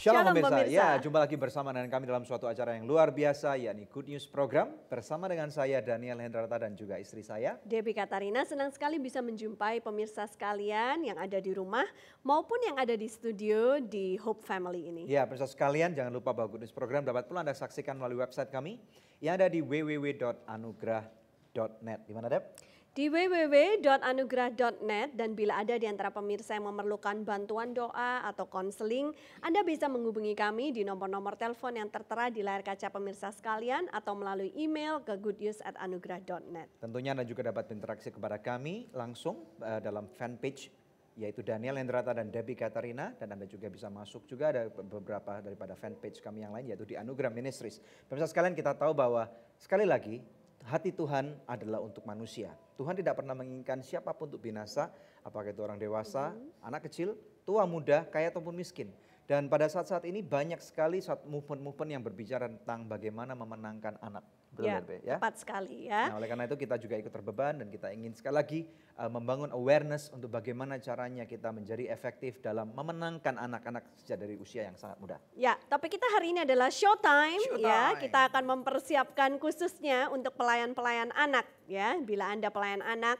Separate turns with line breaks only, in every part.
Shalom
Shalom
pemirsa,
pemirsa.
ya jumpa lagi bersama dengan kami dalam suatu acara yang luar biasa, yakni Good News Program. Bersama dengan saya Daniel Hendrata dan juga istri saya.
Debbie Katarina, senang sekali bisa menjumpai pemirsa sekalian yang ada di rumah maupun yang ada di studio di Hope Family ini.
Ya pemirsa sekalian, jangan lupa bahwa Good News Program dapat pula Anda saksikan melalui website kami yang ada di www.anugrah.net. Di mana Deb?
Di www.anugrah.net, dan bila ada di antara pemirsa yang memerlukan bantuan doa atau konseling, Anda bisa menghubungi kami di nomor-nomor telepon yang tertera di layar kaca pemirsa sekalian atau melalui email ke goodnews@anugrah.net.
Tentunya Anda juga dapat berinteraksi kepada kami langsung dalam fanpage yaitu Daniel Hendrata dan Debbie Katarina, dan Anda juga bisa masuk juga ada beberapa daripada fanpage kami yang lain yaitu di Anugrah Ministries. Pemirsa sekalian, kita tahu bahwa sekali lagi hati Tuhan adalah untuk manusia. Tuhan tidak pernah menginginkan siapapun untuk binasa, apakah itu orang dewasa, anak kecil, tua muda, kaya ataupun miskin. Dan pada saat-saat ini banyak sekali movement-movement yang berbicara tentang bagaimana memenangkan anak.
Ya, tepat sekali ya.
Nah, oleh karena itu kita juga ikut terbeban dan kita ingin sekali lagi membangun awareness untuk bagaimana caranya kita menjadi efektif dalam memenangkan anak-anak sejak dari usia yang sangat muda.
Ya, topik kita hari ini adalah showtime. Ya. Kita akan mempersiapkan khususnya untuk pelayan-pelayan anak ya. Bila Anda pelayan anak,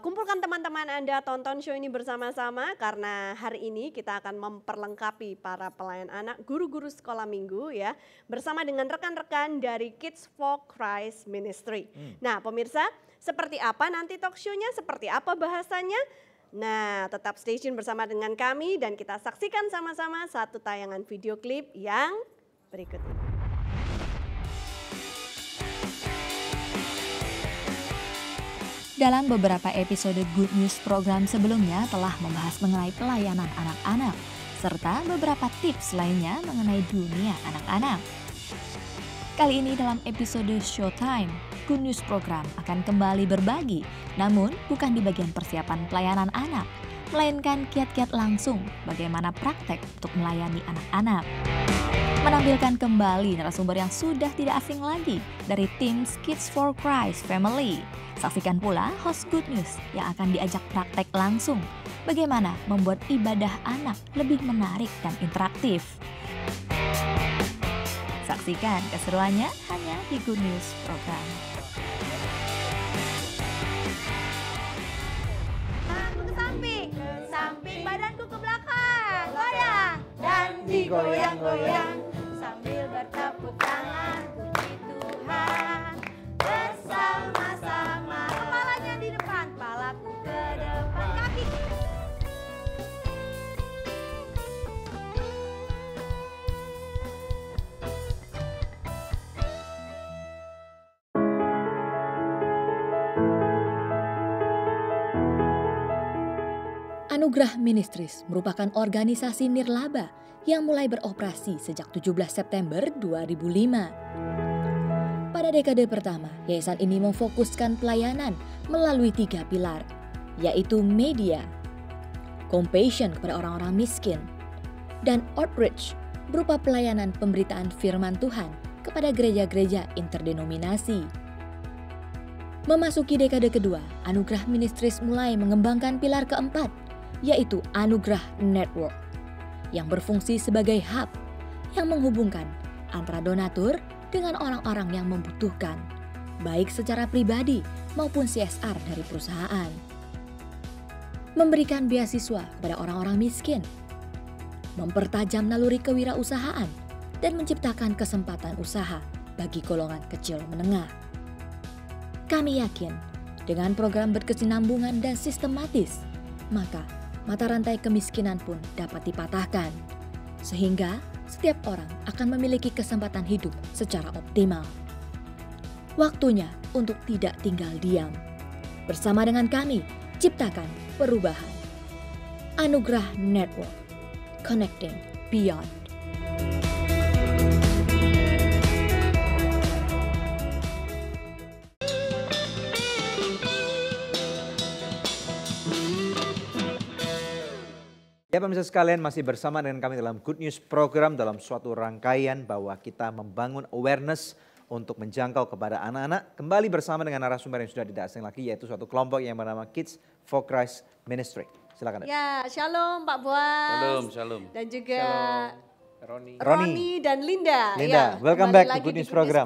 kumpulkan teman-teman Anda, tonton show ini bersama-sama karena hari ini kita akan memperlengkapi para pelayan anak, guru-guru sekolah minggu ya, bersama dengan rekan-rekan dari Kids for Christ Ministry. Nah pemirsa, seperti apa nanti talk show-nya, seperti apa bahasanya? Nah tetap stay tune bersama dengan kami dan kita saksikan sama-sama satu tayangan video klip yang berikut ini.
Dalam beberapa episode Good News program sebelumnya telah membahas mengenai pelayanan anak-anak, serta beberapa tips lainnya mengenai dunia anak-anak. Kali ini dalam episode Showtime, Good News program akan kembali berbagi, namun bukan di bagian persiapan pelayanan anak, melainkan kiat-kiat langsung bagaimana praktek untuk melayani anak-anak. Menampilkan kembali narasumber yang sudah tidak asing lagi dari tim Kids for Christ Family. Saksikan pula host Good News yang akan diajak praktek langsung bagaimana membuat ibadah anak lebih menarik dan interaktif. Saksikan keseruannya hanya di Good News program.
Tanganku ke samping badanku ke belakang, goyang dan digoyang-goyang sambil bertepuk tangan puji Tuhan. Bersama-sama, kepalanya di depan, kepalaku ke depan, kaki.
Anugrah Ministries merupakan organisasi nirlaba yang mulai beroperasi sejak 17 September 2005. Pada dekade pertama, yayasan ini memfokuskan pelayanan melalui 3 pilar, yaitu media, compassion kepada orang-orang miskin, dan outreach berupa pelayanan pemberitaan firman Tuhan kepada gereja-gereja interdenominasi. Memasuki dekade kedua, Anugrah Ministries mulai mengembangkan pilar keempat, yaitu Anugrah Network, yang berfungsi sebagai hub yang menghubungkan antara donatur dengan orang-orang yang membutuhkan, baik secara pribadi maupun CSR dari perusahaan. Memberikan beasiswa kepada orang-orang miskin, mempertajam naluri kewirausahaan, dan menciptakan kesempatan usaha bagi golongan kecil menengah. Kami yakin dengan program berkesinambungan dan sistematis, maka mata rantai kemiskinan pun dapat dipatahkan, sehingga setiap orang akan memiliki kesempatan hidup secara optimal. Waktunya untuk tidak tinggal diam. Bersama dengan kami, ciptakan perubahan. Anugrah Network, Connecting Beyond.
Ya pemirsa sekalian, masih bersama dengan kami dalam Good News program dalam suatu rangkaian bahwa kita membangun awareness untuk menjangkau kepada anak-anak. Kembali bersama dengan narasumber yang sudah tidak asing lagi, yaitu suatu kelompok yang bernama Kids for Christ Ministry. Silakan.
Ya, shalom Pak Boas.
Shalom.
Dan juga Roni dan Linda.
Linda,
Ya,
welcome
kembali
back to
lagi
Good
di
News Program.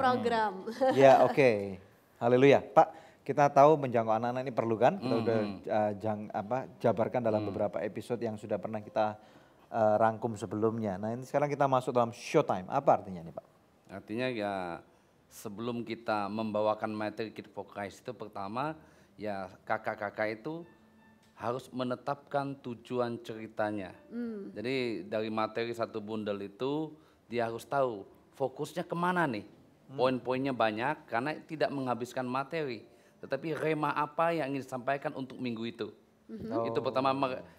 Ya, oke. Haleluya. Pak, kita tahu menjangkau anak-anak ini perlu kan? Kita udah jabarkan dalam beberapa episode yang sudah pernah kita rangkum sebelumnya. Nah, ini sekarang kita masuk dalam showtime. Apa artinya nih, Pak?
Artinya ya sebelum kita membawakan materi Kids for Christ itu pertama ya kakak-kakak itu harus menetapkan tujuan ceritanya. Jadi dari materi satu bundel itu dia harus tahu fokusnya kemana nih. Poin-poinnya banyak karena tidak menghabiskan materi. Tetapi rema apa yang ingin disampaikan untuk minggu itu. Itu pertama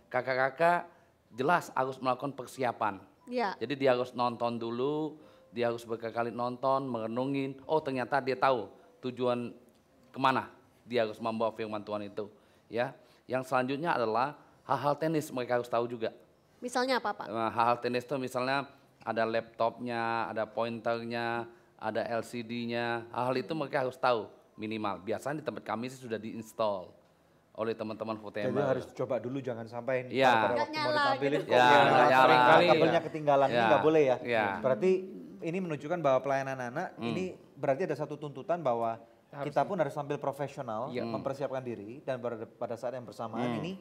kakak-kakak jelas harus melakukan persiapan.
Ya.
Jadi dia harus nonton dulu, dia harus berkali-kali nonton, merenungin. Oh ternyata dia tahu tujuan kemana dia harus membawa firman Tuhan itu. Ya. Yang selanjutnya adalah hal-hal teknis mereka harus tahu juga.
Misalnya apa, Pak?
Hal-hal teknis itu misalnya ada laptopnya, ada pointernya, ada LCD-nya. Hal-hal itu mereka harus tahu minimal. Biasanya di tempat kami sih sudah diinstal oleh teman-teman Fotemer.
Jadi harus coba dulu, jangan sampai
Ya.
pada waktu mau ditampilin
gitu.
Ya, nggak nyala.
kabelnya ketinggalan, ini
Ya.
nggak boleh ya.
Ya.
Berarti ini menunjukkan bahwa pelayanan anak ini berarti ada satu tuntutan bahwa kita pun harus tampil profesional, mempersiapkan diri, dan pada saat yang bersamaan ini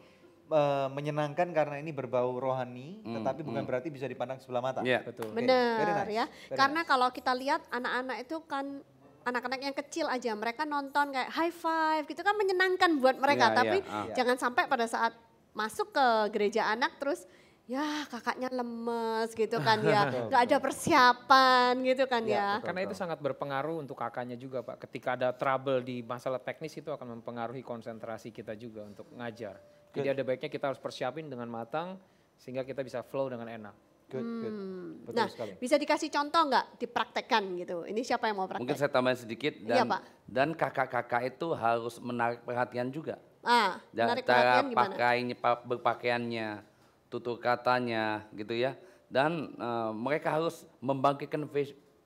menyenangkan karena ini berbau rohani, tetapi bukan berarti bisa dipandang sebelah mata.
Iya.
Betul.
Benar ya. Karena kalau kita lihat anak-anak itu kan anak-anak yang kecil aja, mereka nonton kayak high five gitu kan menyenangkan buat mereka.
Iya,
Tapi
iya.
jangan sampai pada saat masuk ke gereja anak terus ya kakaknya lemes gitu kan ya, nggak ada persiapan gitu kan ya.
Karena itu sangat berpengaruh untuk kakaknya juga Pak. Ketika ada trouble di masalah teknis itu akan mempengaruhi konsentrasi kita juga untuk ngajar. Jadi ada baiknya kita harus persiapin dengan matang sehingga kita bisa flow dengan enak.
Good. Betul
Nah,
sekali.
bisa dikasih contoh nggak dipraktekkan gitu? Ini siapa yang mau praktek?
Mungkin saya tambahin sedikit
Iya,
dan
Pak.
dan kakak-kakak itu harus menarik perhatian juga.
Menarik
Cara
perhatian gimana?
berpakaiannya, tutur katanya gitu ya. Dan mereka harus membangkitkan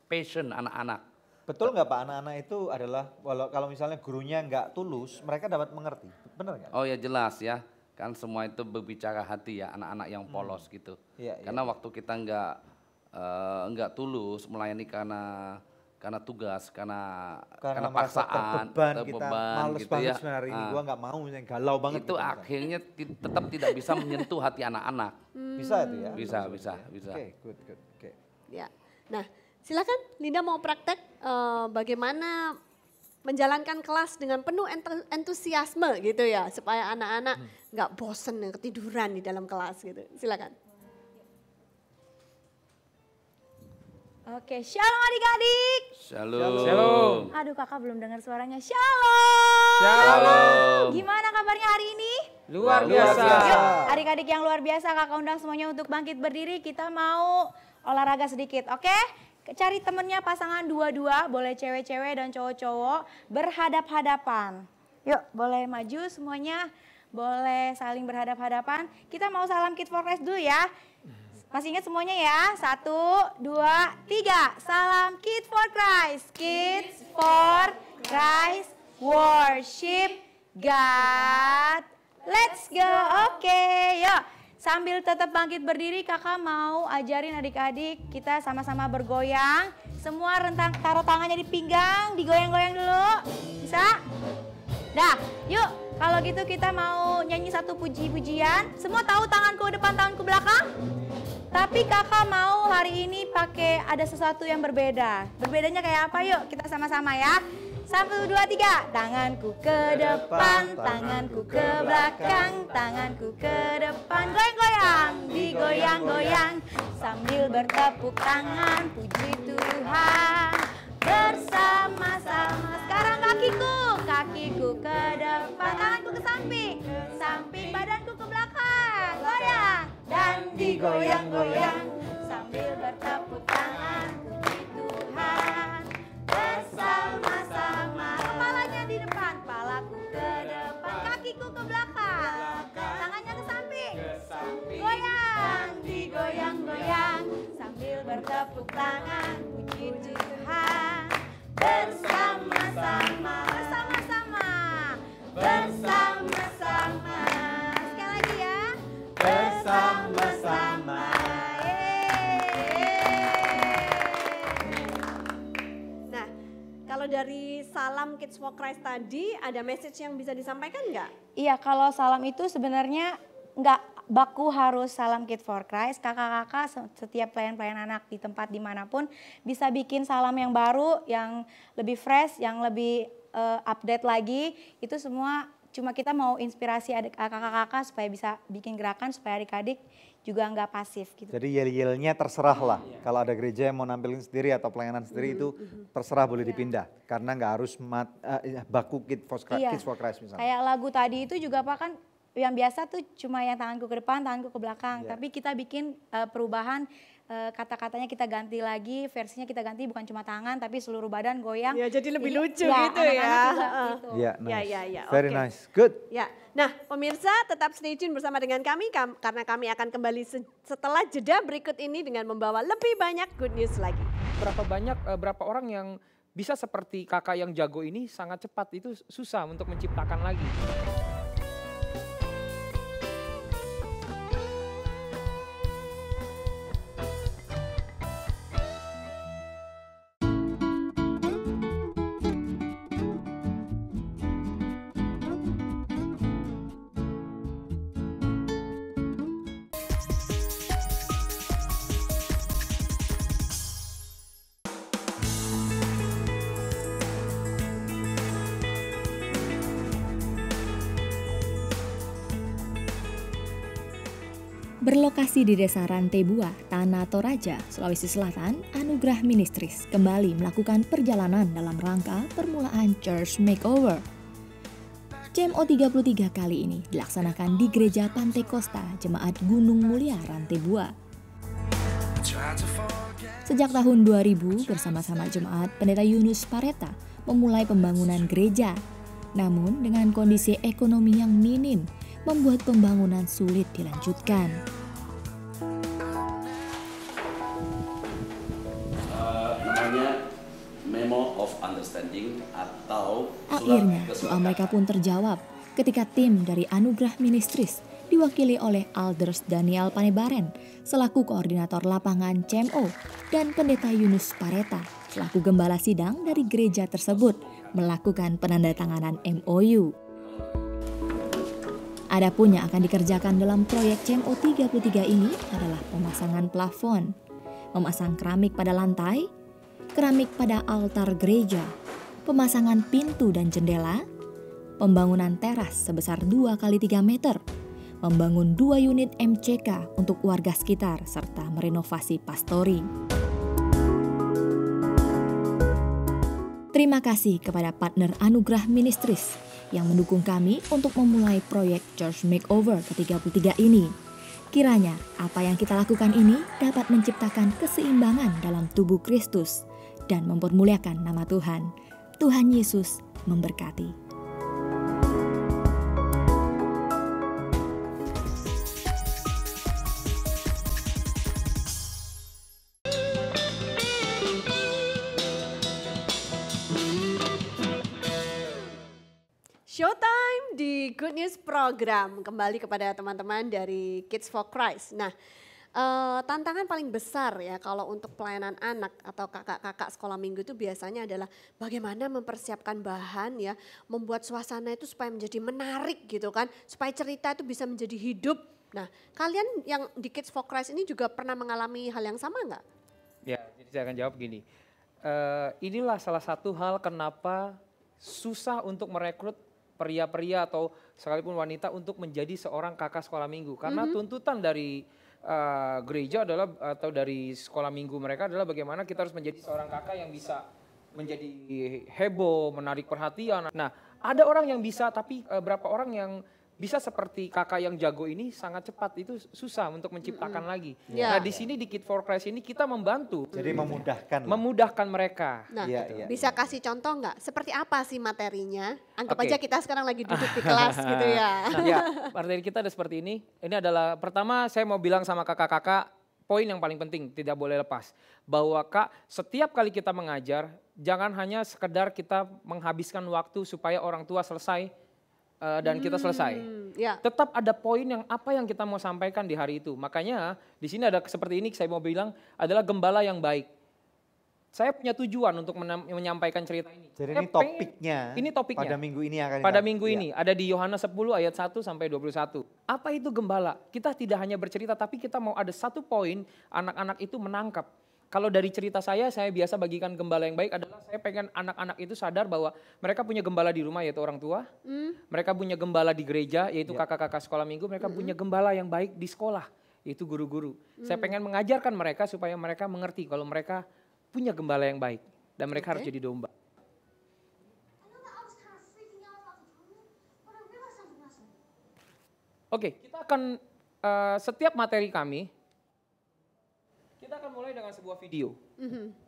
passion anak-anak.
Betul nggak Pak, anak-anak itu adalah kalau misalnya gurunya nggak tulus, mereka dapat mengerti. Benar nggak?
Oh ya jelas ya, kan semua itu berbicara hati ya, anak-anak yang polos gitu.
Iya,
Karena waktu kita nggak tulus melayani karena tugas, karena
merasa
paksaan,
terbeban, kita males
gitu
banget
ya.
sebenarnya hari ini, gua nggak mau, yang galau banget.
Itu
gitu misalnya.
akhirnya tetap tidak bisa menyentuh hati anak-anak.
Bisa itu ya?
Bisa.
Oke, good. Oke.
Ya. Nah, silakan Linda mau praktek bagaimana menjalankan kelas dengan penuh entusiasme gitu ya, supaya anak-anak nggak bosen ketiduran di dalam kelas gitu. Silakan.
Oke, shalom adik-adik.
Shalom.
Aduh kakak belum dengar suaranya. Shalom.
Shalom.
Gimana kabarnya hari ini?
Luar biasa.
Yuk adik-adik yang luar biasa kakak undang semuanya untuk bangkit berdiri. Kita mau olahraga sedikit, oke? Cari temennya pasangan dua-dua, boleh cewek-cewek dan cowok-cowok berhadap-hadapan. Yuk boleh maju semuanya, boleh saling berhadap-hadapan. Kita mau salam Kids for Christ dulu ya. Masih ingat semuanya ya? 1, 2, 3. Salam Kids for Christ. Kids for Christ. Worship God. Let's go. Oke, yuk. Sambil tetap bangkit berdiri, kakak mau ajarin adik-adik kita sama-sama bergoyang. Semua taruh tangannya di pinggang, digoyang-goyang dulu. Bisa? Dah, yuk. Kalau gitu kita mau nyanyi satu puji-pujian. Semua tahu tanganku depan, tanganku belakang? Tapi kakak mau hari ini pakai ada sesuatu yang berbeda. Berbedanya kayak apa? Yuk kita sama-sama ya. 1, 2, 3. Tanganku ke depan, tanganku ke belakang, tanganku ke depan. Goyang-goyang, digoyang-goyang sambil bertepuk tangan, puji Tuhan. Bersama-sama. Sekarang kakiku ke depan, tanganku ke samping, samping badanku ke belakang. Goyang dan digoyang-goyang sambil bertepuk tangan, puji Tuhan. Bersama-sama, kepalanya di depan, kepalaku ke depan, kakiku ke belakang, tangannya ke samping, goyang, digoyang-goyang sambil bertepuk tangan, puji Tuhan. Bersama-sama, bersama-sama, sekali lagi ya. Bersama-sama.
kalau dari Salam Kids for Christ tadi ada message yang bisa disampaikan nggak?
Iya, kalau salam itu sebenarnya nggak baku harus Salam Kids for Christ. Kakak-kakak setiap pelayan-pelayan anak di tempat dimanapun bisa bikin salam yang baru, yang lebih fresh, yang lebih update lagi. Itu semua cuma kita mau inspirasi kakak-kakak supaya bisa bikin gerakan supaya adik-adik juga nggak pasif gitu.
Jadi yel-yelnya terserah lah. Kalau ada gereja yang mau nampilin sendiri atau pelayanan sendiri itu terserah boleh dipindah. Karena nggak harus baku Kids for Christ misalnya.
Kayak lagu tadi itu juga Pak kan yang biasa tuh cuma yang tanganku ke depan, tanganku ke belakang. Tapi kita bikin perubahan, kata-katanya kita ganti lagi, versinya kita ganti bukan cuma tangan tapi seluruh badan goyang.
Ya jadi lebih lucu
ya,
gitu ya.
Juga, gitu.
Ya, nice.
Ya.
Very
Oke.
nice. Good.
Ya, nah pemirsa tetap stay tune bersama dengan kami karena kami akan kembali setelah jeda berikut ini dengan membawa lebih banyak good news lagi.
Berapa orang yang bisa seperti kakak yang jago ini sangat cepat, itu susah untuk menciptakan lagi.
Berlokasi di desa Rantebua, Tanah Toraja, Sulawesi Selatan, Anugerah Ministries kembali melakukan perjalanan dalam rangka permulaan Church Makeover. CMO 33 kali ini dilaksanakan di Gereja Pantai Kosta, Jemaat Gunung Mulia, Rantebua. Sejak tahun 2000 bersama-sama Jemaat Pendeta Yunus Pareta memulai pembangunan gereja. Namun dengan kondisi ekonomi yang minim, membuat pembangunan sulit dilanjutkan.
Namanya Memo of Understanding atau
Akhirnya doa mereka pun terjawab ketika tim dari Anugerah Ministries diwakili oleh Alders Daniel Panebaren selaku koordinator lapangan CMO dan Pendeta Yunus Pareta selaku gembala sidang dari gereja tersebut melakukan penandatanganan MOU. Adapun yang akan dikerjakan dalam proyek CMO 33 ini adalah pemasangan plafon, memasang keramik pada lantai, keramik pada altar gereja, pemasangan pintu dan jendela, pembangunan teras sebesar 2 x 3 meter, membangun 2 unit MCK untuk warga sekitar, serta merenovasi pastori. Terima kasih kepada partner Anugerah Ministries yang mendukung kami untuk memulai proyek Church Makeover ke-33 ini. Kiranya apa yang kita lakukan ini dapat menciptakan keseimbangan dalam tubuh Kristus dan mempermuliakan nama Tuhan. Tuhan Yesus memberkati.
Showtime di Good News Program. Kembali kepada teman-teman dari Kids for Christ. Nah, tantangan paling besar ya kalau untuk pelayanan anak atau kakak-kakak sekolah minggu itu biasanya adalah bagaimana mempersiapkan bahan ya, membuat suasana itu supaya menjadi menarik gitu kan, supaya cerita itu bisa menjadi hidup. Nah, kalian yang di Kids for Christ ini juga pernah mengalami hal yang sama nggak?
Ya, jadi saya akan jawab gini. Inilah salah satu hal kenapa susah untuk merekrut pria-pria atau sekalipun wanita untuk menjadi seorang kakak sekolah minggu. Karena tuntutan dari gereja adalah atau dari sekolah minggu mereka adalah bagaimana kita harus menjadi seorang kakak yang bisa menjadi heboh, menarik perhatian. Nah, ada orang yang bisa tapi berapa orang yang bisa seperti kakak yang jago ini sangat cepat, itu susah untuk menciptakan lagi.
Ya.
Nah, di sini di Kids for Christ ini kita membantu.
Jadi memudahkan.
Memudahkan mereka.
Nah,
Iya.
bisa kasih contoh nggak? Seperti apa sih materinya? Anggap aja kita sekarang lagi duduk di kelas gitu ya.
Ya, materi kita ada seperti ini. Ini adalah pertama saya mau bilang sama kakak-kakak, poin yang paling penting tidak boleh lepas. Bahwa Kak, setiap kali kita mengajar, jangan hanya sekedar kita menghabiskan waktu supaya orang tua selesai dan kita selesai.
Ya.
Tetap ada poin yang apa yang kita mau sampaikan di hari itu. Makanya di sini ada seperti ini saya mau bilang adalah gembala yang baik. saya punya tujuan untuk menyampaikan cerita ini.
Jadi
Saya
ini topiknya,
ini topiknya.
pada minggu ini akan
Pada
kita-
minggu
ya.
ini ada di Yohanes 10 ayat 1 sampai 21. Apa itu gembala? Kita tidak hanya bercerita tapi kita mau ada satu poin anak-anak itu menangkap. Kalau dari cerita saya biasa bagikan gembala yang baik adalah saya pengen anak-anak itu sadar bahwa mereka punya gembala di rumah yaitu orang tua. Mereka punya gembala di gereja yaitu kakak-kakak sekolah minggu. Mereka punya gembala yang baik di sekolah yaitu guru-guru. Saya pengen mengajarkan mereka supaya mereka mengerti kalau mereka punya gembala yang baik. Dan mereka harus jadi domba. Oke, kita akan setiap materi kami, kita akan mulai dengan sebuah video.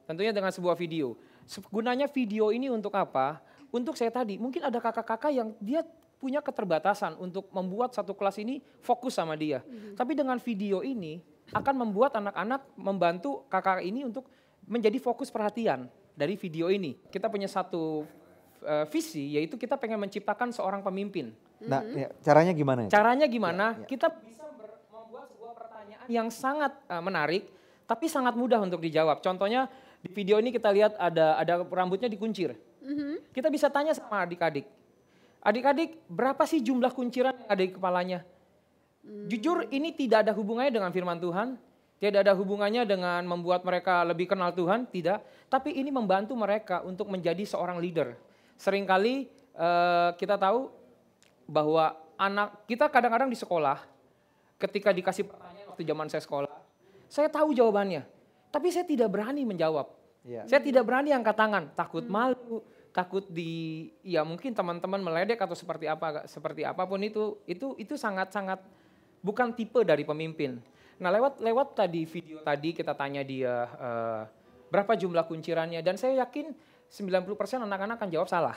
Tentunya dengan sebuah video. Gunanya video ini untuk apa? Untuk saya tadi, mungkin ada kakak-kakak yang dia punya keterbatasan untuk membuat satu kelas ini fokus sama dia. Tapi dengan video ini akan membuat anak-anak membantu kakak ini untuk menjadi fokus perhatian dari video ini. Kita punya satu visi, yaitu kita pengen menciptakan seorang pemimpin.
Nah, ya, caranya gimana?
Caranya gimana? Kita bisa membuat sebuah pertanyaan yang sangat menarik, tapi sangat mudah untuk dijawab. Contohnya di video ini kita lihat ada rambutnya dikuncir. Kita bisa tanya sama adik-adik. Adik-adik, berapa sih jumlah kunciran yang ada di kepalanya? Jujur ini tidak ada hubungannya dengan firman Tuhan. Tidak ada hubungannya dengan membuat mereka lebih kenal Tuhan, tidak. Tapi ini membantu mereka untuk menjadi seorang leader. Seringkali kita tahu bahwa anak kita kadang-kadang di sekolah, ketika dikasih pertanyaan waktu zaman saya sekolah, saya tahu jawabannya. Tapi saya tidak berani menjawab. Saya tidak berani angkat tangan, takut malu, takut ya mungkin teman-teman meledek atau seperti apapun itu sangat-sangat bukan tipe dari pemimpin. Nah lewat tadi video tadi kita tanya dia berapa jumlah kuncirannya dan saya yakin 90% anak-anak akan jawab salah.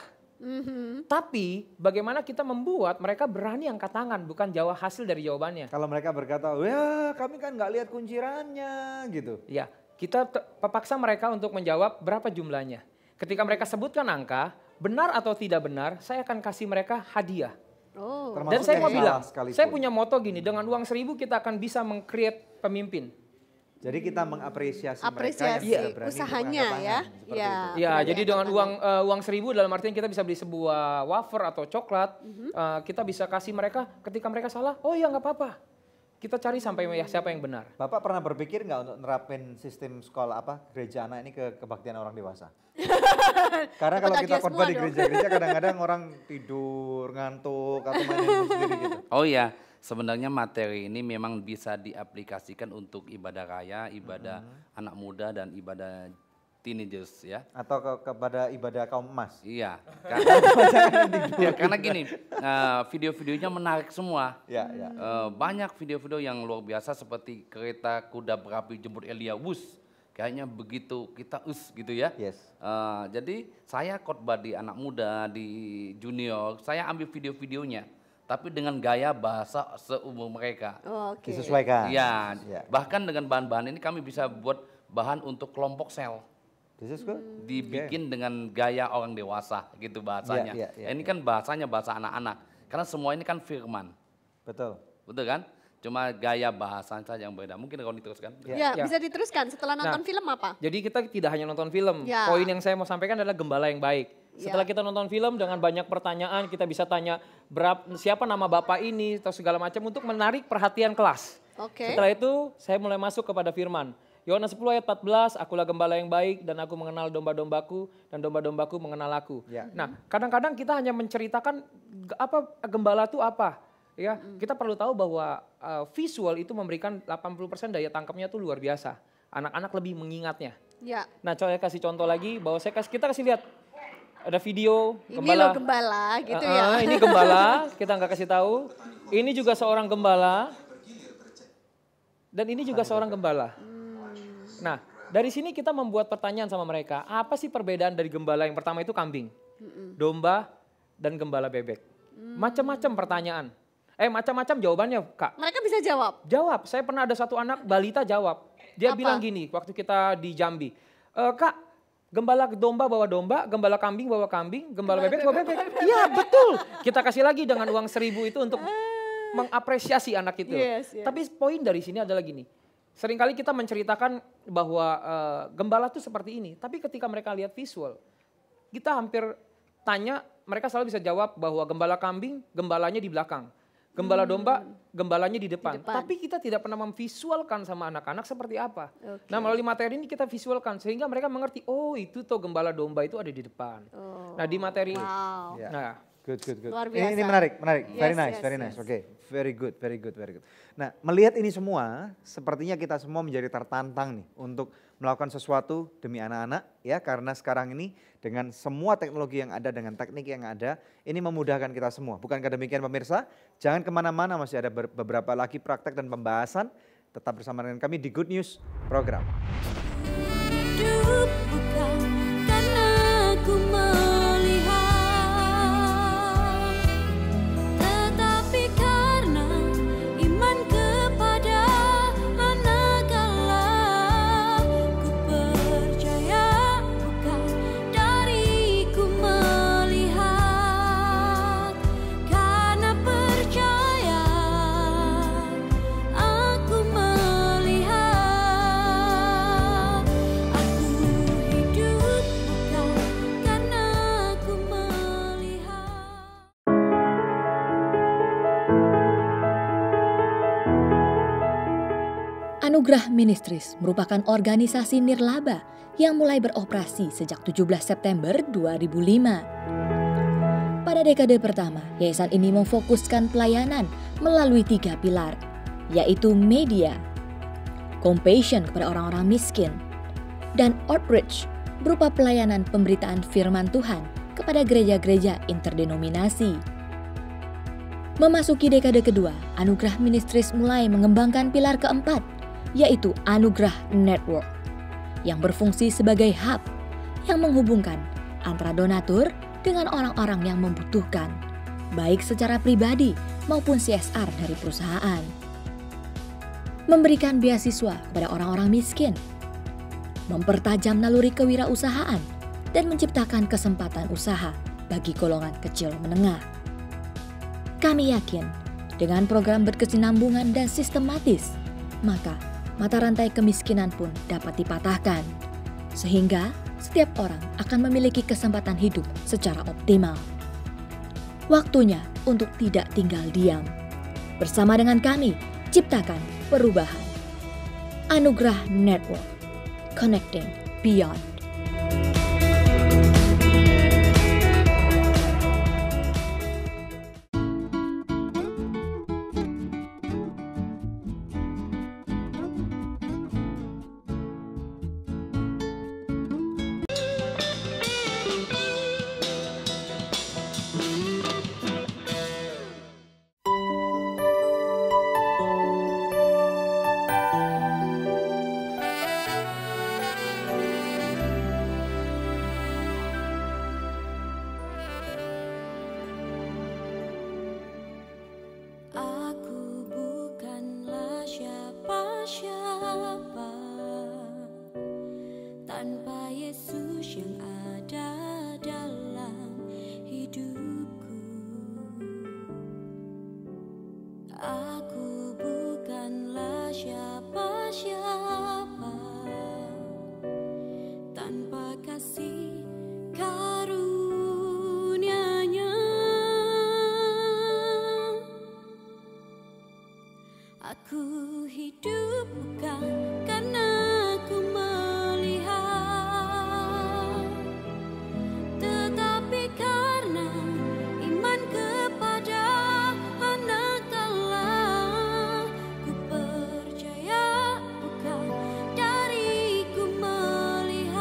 Tapi bagaimana kita membuat mereka berani angkat tangan bukan jawab hasil dari jawabannya.
Kalau mereka berkata, ya kami kan nggak lihat kuncirannya gitu.
Ya kita paksa mereka untuk menjawab berapa jumlahnya. Ketika mereka sebutkan angka, benar atau tidak benar, saya akan kasih mereka hadiah.
Oh.
Termasuk
Dan saya
yang
mau
salah
bilang,
sekalipun.
saya punya moto gini, dengan uang 1.000 kita akan bisa meng-create pemimpin.
Jadi kita mengapresiasi mereka yang
Apresiasi
sudah berani
usahanya
untuk
ya.
angkat tangan, seperti
Ya.
itu.
Ya,
Berani
jadi
angkat
dengan
tangan.
uang 1.000 dalam artian kita bisa beli sebuah wafer atau coklat, kita bisa kasih mereka ketika mereka salah, oh ya nggak apa-apa. Kita cari sampai siapa yang benar.
Bapak pernah berpikir nggak untuk nerapin sistem sekolah gereja anak ini ke kebaktian orang dewasa? Karena kalau
Dapat
kita
hadiah
khotbah
semua
di
dong.
gereja-gereja kadang-kadang orang tidur, ngantuk, atau main handphone sendiri gitu.
Oh ya, sebenarnya materi ini memang bisa diaplikasikan untuk ibadah raya, ibadah anak muda dan ibadah teenagers ya.
Atau kepada ibadah kaum emas.
Iya, karena gini, video-videonya menarik semua.
Ya, ya.
Banyak video-video yang luar biasa seperti kereta kuda berapi jemput Elia, wus. Kayaknya begitu kita gitu ya.
Yes.
Jadi saya khotbah di anak muda, di junior, saya ambil video-videonya. Tapi dengan gaya bahasa seumur mereka.
Oh, oke.
Disesuaikan.
Iya,
Ya.
bahkan dengan bahan-bahan ini kami bisa buat bahan untuk kelompok sel.
This is good.
Dibikin dengan gaya orang dewasa gitu bahasanya.
Iya.
Ini kan bahasanya bahasa anak-anak. Karena semua ini kan firman.
Betul.
Betul kan? Cuma gaya bahasanya saja yang beda. Mungkin kalau diteruskan.
Ya,
Ya.
bisa diteruskan setelah nonton
Nah,
film apa?
Jadi kita tidak hanya nonton film.
Ya.
Poin yang saya mau sampaikan adalah gembala yang baik.
Ya.
Setelah kita nonton film dengan banyak pertanyaan, kita bisa tanya siapa nama bapak ini atau segala macam untuk menarik perhatian kelas.
Oke.
Setelah itu saya mulai masuk kepada firman. Yohanes 10 ayat 14, akulah gembala yang baik dan aku mengenal domba-dombaku dan domba-dombaku mengenal aku.
Ya.
Nah, kadang-kadang kita hanya menceritakan apa gembala itu apa. Ya, kita perlu tahu bahwa visual itu memberikan 80% daya tangkapnya itu luar biasa. Anak-anak lebih mengingatnya.
Ya.
Nah, saya kasih contoh lagi bahwa kita kasih lihat ada video
Ini loh gembala gitu ya.
Ini gembala, kita nggak kasih tahu. Ini juga seorang gembala. Dan ini juga seorang gembala. Nah, dari sini kita membuat pertanyaan sama mereka. Apa sih perbedaan dari gembala yang pertama itu kambing, domba, dan gembala bebek? Macam-macam pertanyaan. Macam-macam jawabannya, Kak.
Mereka bisa jawab.
Jawab. Saya pernah ada satu anak balita jawab. Dia
Apa?
bilang gini, waktu kita di Jambi. Kak, gembala domba bawa domba, gembala kambing bawa kambing, gembala bebek bawa bebek. Iya betul. Kita kasih lagi dengan uang 1.000 itu untuk mengapresiasi anak itu.
Yes, yes.
Tapi poin dari sini adalah gini. Seringkali kita menceritakan bahwa gembala tuh seperti ini, tapi ketika mereka lihat visual, kita hampir tanya, mereka selalu bisa jawab bahwa gembala kambing, gembalanya di belakang. Gembala domba, gembalanya di depan. Tapi kita tidak pernah memvisualkan sama anak-anak seperti apa. Nah, melalui materi ini kita visualkan sehingga mereka mengerti, oh itu tuh gembala domba itu ada di depan. Nah, di materi nah,
Good.
Luar biasa.
Ini menarik. Very
Yes,
nice. Oke, very good. Nah, melihat ini semua, sepertinya kita semua menjadi tertantang nih untuk melakukan sesuatu demi anak-anak ya, karena sekarang ini dengan semua teknologi yang ada, dengan teknik yang ada, ini memudahkan kita semua. Bukankah demikian pemirsa? Jangan kemana-mana, masih ada beberapa lagi praktek dan pembahasan. Tetap bersama dengan kami di Good News Program.
Hidup bukan karena ku
Anugerah Ministries merupakan organisasi nirlaba yang mulai beroperasi sejak 17 September 2005. Pada dekade pertama, yayasan ini memfokuskan pelayanan melalui 3 pilar, yaitu media, compassion kepada orang-orang miskin, dan outreach berupa pelayanan pemberitaan firman Tuhan kepada gereja-gereja interdenominasi. Memasuki dekade kedua, Anugerah Ministries mulai mengembangkan pilar keempat, yaitu Anugerah Network, yang berfungsi sebagai hub yang menghubungkan antara donatur dengan orang-orang yang membutuhkan, baik secara pribadi maupun CSR dari perusahaan. Memberikan beasiswa kepada orang-orang miskin, mempertajam naluri kewirausahaan, dan menciptakan kesempatan usaha bagi golongan kecil menengah. Kami yakin, dengan program berkesinambungan dan sistematis, maka mata rantai kemiskinan pun dapat dipatahkan, sehingga setiap orang akan memiliki kesempatan hidup secara optimal. Waktunya untuk tidak tinggal diam. Bersama dengan kami, ciptakan perubahan. Anugerah Network, Connecting Beyond.
tanpa Yesus yang ada dalam hidupku. Aku bukanlah siapa-siapa tanpa kasih karunia-Nya. Aku hidup bukan karena aku melihat, tetapi karena iman kepada Anak Allah. Ku percaya bukan dariku melihat,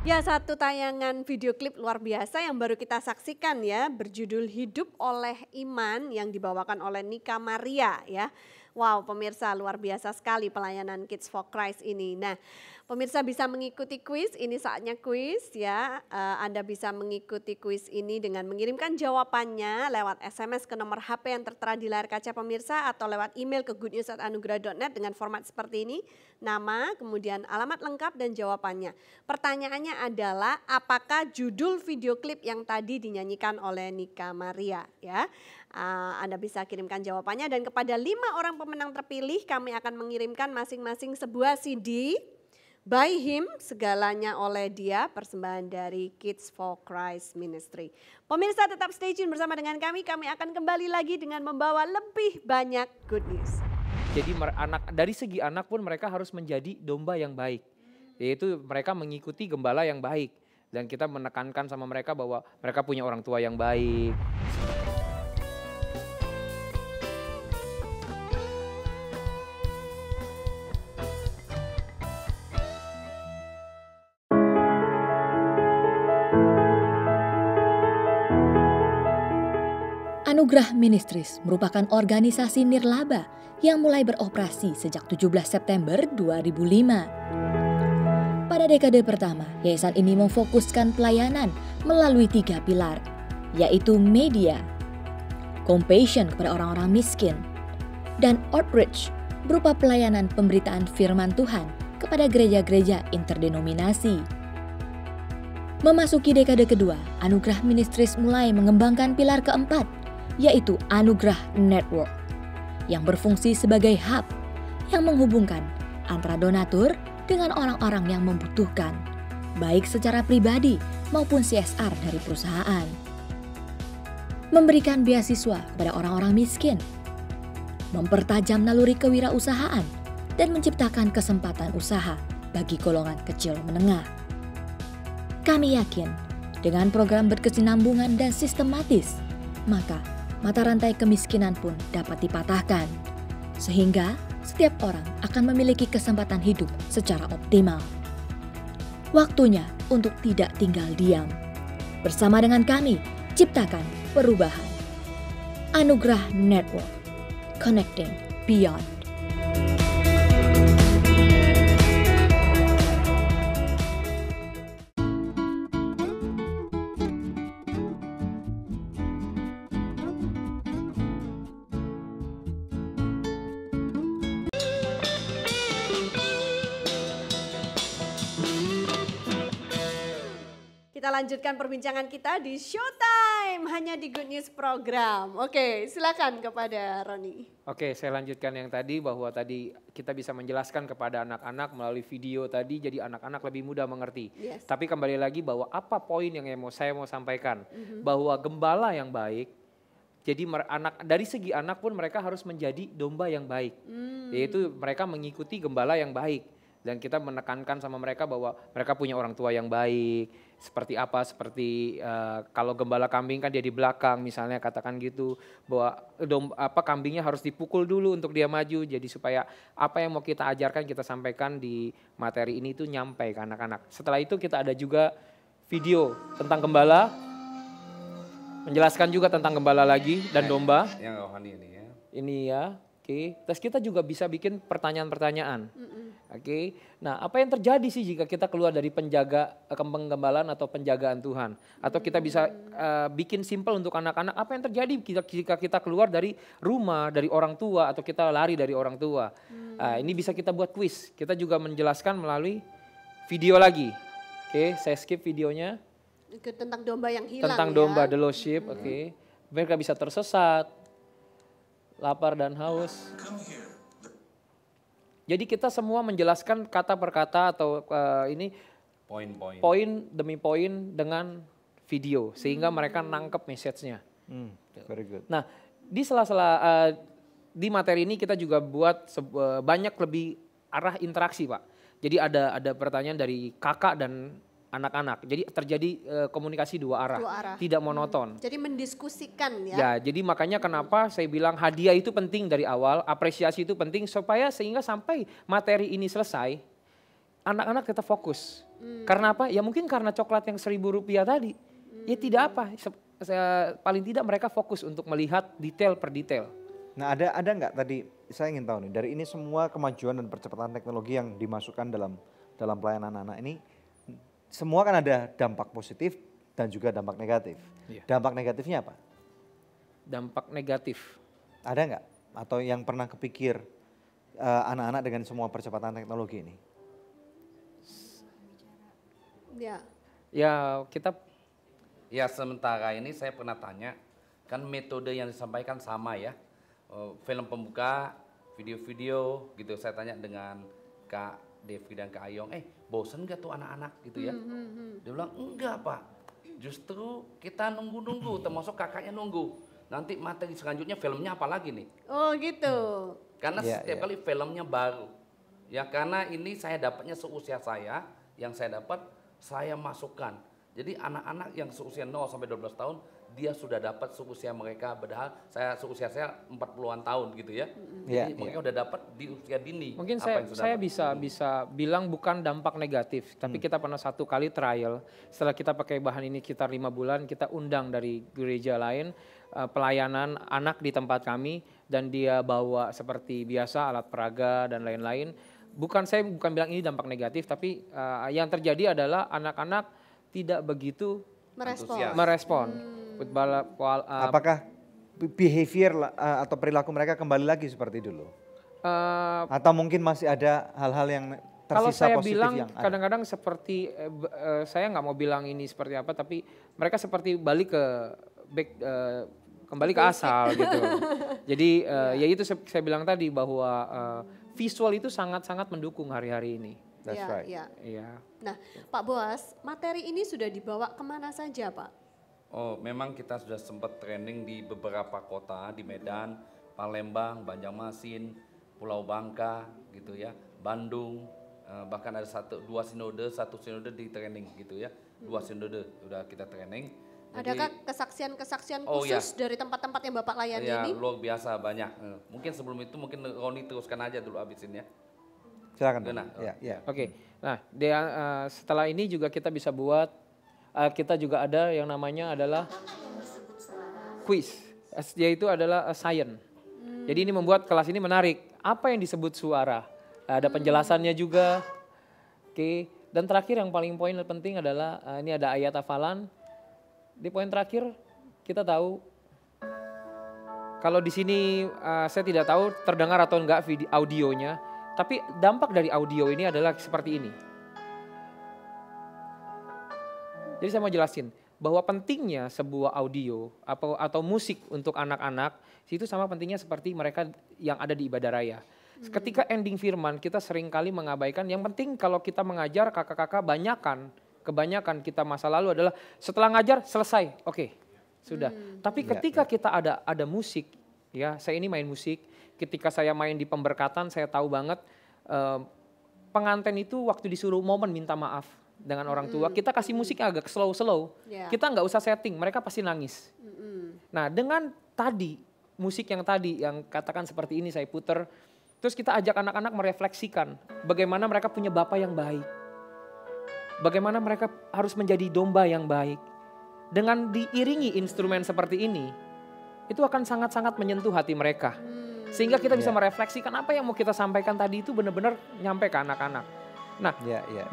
Ya, satu tayangan video klip luar biasa yang baru kita saksikan ya, berjudul Hidup oleh Iman yang dibawakan oleh Nika Maria ya. Wow, pemirsa luar biasa sekali pelayanan Kids for Christ ini. Nah, pemirsa bisa mengikuti kuis, ini saatnya kuis ya. Anda bisa mengikuti kuis ini dengan mengirimkan jawabannya lewat SMS ke nomor HP yang tertera di layar kaca pemirsa atau lewat email ke goodnews@anugerah.net dengan format seperti ini. Nama, kemudian alamat lengkap dan jawabannya. Pertanyaannya adalah apakah judul video klip yang tadi dinyanyikan oleh Nika Maria ya. Anda bisa kirimkan jawabannya dan kepada 5 orang pemenang terpilih kami akan mengirimkan masing-masing sebuah CD By Him, segalanya oleh Dia, persembahan dari Kids for Christ Ministry. Pemirsa tetap stay tune bersama dengan kami akan kembali lagi dengan membawa lebih banyak good news.
Jadi dari segi anak pun mereka harus menjadi domba yang baik. Yaitu mereka mengikuti gembala yang baik. Dan kita menekankan sama mereka bahwa mereka punya orang tua yang baik.
Anugerah Ministries merupakan organisasi nirlaba yang mulai beroperasi sejak 17 September 2005. Pada dekade pertama, yayasan ini memfokuskan pelayanan melalui 3 pilar, yaitu media, compassion kepada orang-orang miskin, dan outreach berupa pelayanan pemberitaan firman Tuhan kepada gereja-gereja interdenominasi. Memasuki dekade kedua, Anugerah Ministries mulai mengembangkan pilar keempat, yaitu Anugerah Network, yang berfungsi sebagai hub yang menghubungkan antara donatur dengan orang-orang yang membutuhkan, baik secara pribadi maupun CSR dari perusahaan. Memberikan beasiswa kepada orang-orang miskin, mempertajam naluri kewirausahaan, dan menciptakan kesempatan usaha bagi golongan kecil menengah. Kami yakin dengan program berkesinambungan dan sistematis, maka mata rantai kemiskinan pun dapat dipatahkan, sehingga setiap orang akan memiliki kesempatan hidup secara optimal. Waktunya untuk tidak tinggal diam. Bersama dengan kami, ciptakan perubahan. Anugerah Network, Connecting Beyond.
Kita lanjutkan perbincangan kita di Showtime, hanya di Good News Program. Oke, silakan kepada Roni.
Oke, saya lanjutkan yang tadi bahwa tadi kita bisa menjelaskan kepada anak-anak melalui video tadi, jadi anak-anak lebih mudah mengerti.
Yes.
Tapi kembali lagi bahwa apa poin yang saya mau sampaikan, bahwa gembala yang baik, jadi dari segi anak pun mereka harus menjadi domba yang baik, yaitu mereka mengikuti gembala yang baik. Dan kita menekankan sama mereka bahwa mereka punya orang tua yang baik. Seperti apa? Seperti kalau gembala kambing kan dia di belakang misalnya, katakan gitu. Bahwa kambingnya harus dipukul dulu untuk dia maju. Jadi supaya apa yang mau kita ajarkan, kita sampaikan di materi ini itu nyampe ke anak-anak. Setelah itu kita ada juga video tentang gembala. Menjelaskan juga tentang gembala lagi dan domba.
Yang rohani ini ya.
Ini ya. Oke, terus kita juga bisa bikin pertanyaan-pertanyaan. Oke, nah apa yang terjadi sih jika kita keluar dari penggembalaan atau penjagaan Tuhan? Atau kita bisa bikin simpel untuk anak-anak, apa yang terjadi jika kita keluar dari rumah, dari orang tua, atau kita lari dari orang tua? Ini bisa kita buat kuis, kita juga menjelaskan melalui video lagi. Oke, saya skip videonya.
Tentang domba yang hilang.
Tentang domba, the lost sheep, oke. Mereka bisa tersesat, lapar dan haus. Jadi kita semua menjelaskan kata per kata atau ini poin demi poin dengan video sehingga mereka nangkep message-nya.
Very good.
Nah, di sela-sela di materi ini kita juga buat banyak lebih arah interaksi, Pak. Jadi ada pertanyaan dari kakak dan anak-anak. Jadi terjadi komunikasi dua arah, tidak monoton.
Jadi mendiskusikan ya.
Ya, jadi makanya kenapa saya bilang hadiah itu penting dari awal, apresiasi itu penting supaya sehingga sampai materi ini selesai, anak-anak tetap fokus. Karena apa? Ya mungkin karena coklat yang Rp1.000 tadi. Ya tidak apa, paling tidak mereka fokus untuk melihat detail per detail.
Nah ada nggak tadi, saya ingin tahu nih, dari ini semua kemajuan dan percepatan teknologi yang dimasukkan dalam pelayanan anak ini, semua kan ada dampak positif dan juga dampak negatif.
Iya.
Dampak negatifnya apa?
Dampak negatif.
Ada nggak? Atau yang pernah kepikir anak-anak dengan semua percepatan teknologi ini?
Ya.
Ya kita
Ya sementara ini saya pernah tanya, kan metode yang disampaikan sama ya. Film pembuka, video-video gitu. Saya tanya dengan Kak Devi dan Kak Ayong, bosen gak tuh anak-anak gitu ya? Dia bilang, enggak Pak, justru kita nunggu-nunggu, termasuk kakaknya nunggu. Nanti materi selanjutnya filmnya apa lagi nih?
Oh gitu.
Karena setiap kali filmnya baru. Ya karena ini saya dapatnya seusia saya, yang saya dapat saya masukkan. Jadi anak-anak yang seusia 0 sampai 12 tahun dia sudah dapat seusia mereka, padahal seusia saya 40-an tahun gitu ya. Jadi mereka udah dapat di usia dini.
mungkin saya bisa bilang bukan dampak negatif, tapi kita pernah satu kali trial. Setelah kita pakai bahan ini sekitar 5 bulan, kita undang dari gereja lain pelayanan anak di tempat kami, dan dia bawa seperti biasa alat peraga dan lain-lain. Saya bukan bilang ini dampak negatif, tapi yang terjadi adalah anak-anak tidak begitu merespon.
Apakah behavior atau perilaku mereka kembali lagi seperti dulu? Atau mungkin masih ada hal-hal yang tersisa
kalau saya
positif
bilang
yang ada?
kadang-kadang seperti saya nggak mau bilang ini seperti apa, tapi mereka seperti balik ke kembali ke asal gitu. Jadi ya itu saya bilang tadi bahwa visual itu sangat-sangat mendukung hari-hari ini.
That's
Ya,
right.
ya.
Iya.
Nah, Pak Boas, materi ini sudah dibawa kemana saja, Pak?
Oh, memang kita sudah sempat training di beberapa kota, di Medan, Palembang, Banjarmasin, Pulau Bangka, gitu ya, Bandung, bahkan ada satu sinode di training gitu ya, 2 sinode udah kita training.
Adakah kesaksian-kesaksian
Oh,
khusus dari tempat-tempat yang Bapak layani
Ya,
ini?
luar biasa banyak. Mungkin sebelum itu Roni teruskan aja dulu abisin ya.
Silakan.
Gimana?
Ya.
Oke. Nah, setelah ini juga kita bisa buat kita juga ada yang namanya adalah quiz. Yaitu adalah science. Jadi ini membuat kelas ini menarik. Apa yang disebut suara? Ada penjelasannya juga. Oke. Dan terakhir yang paling poin penting adalah ini ada ayat hafalan. Di poin terakhir kita tahu kalau di sini saya tidak tahu terdengar atau enggak audionya, tapi dampak dari audio ini adalah seperti ini. Jadi saya mau jelasin bahwa pentingnya sebuah audio atau musik untuk anak-anak itu sama pentingnya seperti mereka yang ada di ibadah raya. Ketika ending firman kita sering kali mengabaikan, yang penting kalau kita mengajar kakak-kakak kebanyakan kita masa lalu adalah setelah ngajar selesai, oke, sudah. Tapi ketika kita ada musik, ya saya ini main musik, ketika saya main di pemberkatan saya tahu banget pengantin itu waktu disuruh momen minta maaf dengan orang tua, kita kasih musiknya agak slow, kita nggak usah setting, mereka pasti nangis. Nah dengan musik yang tadi yang katakan seperti ini saya puter, terus kita ajak anak-anak merefleksikan bagaimana mereka punya Bapa yang baik. Bagaimana mereka harus menjadi domba yang baik. Dengan diiringi instrumen seperti ini, itu akan sangat-sangat menyentuh hati mereka. Sehingga kita bisa merefleksikan apa yang mau kita sampaikan tadi itu benar-benar nyampe ke anak-anak. Nah,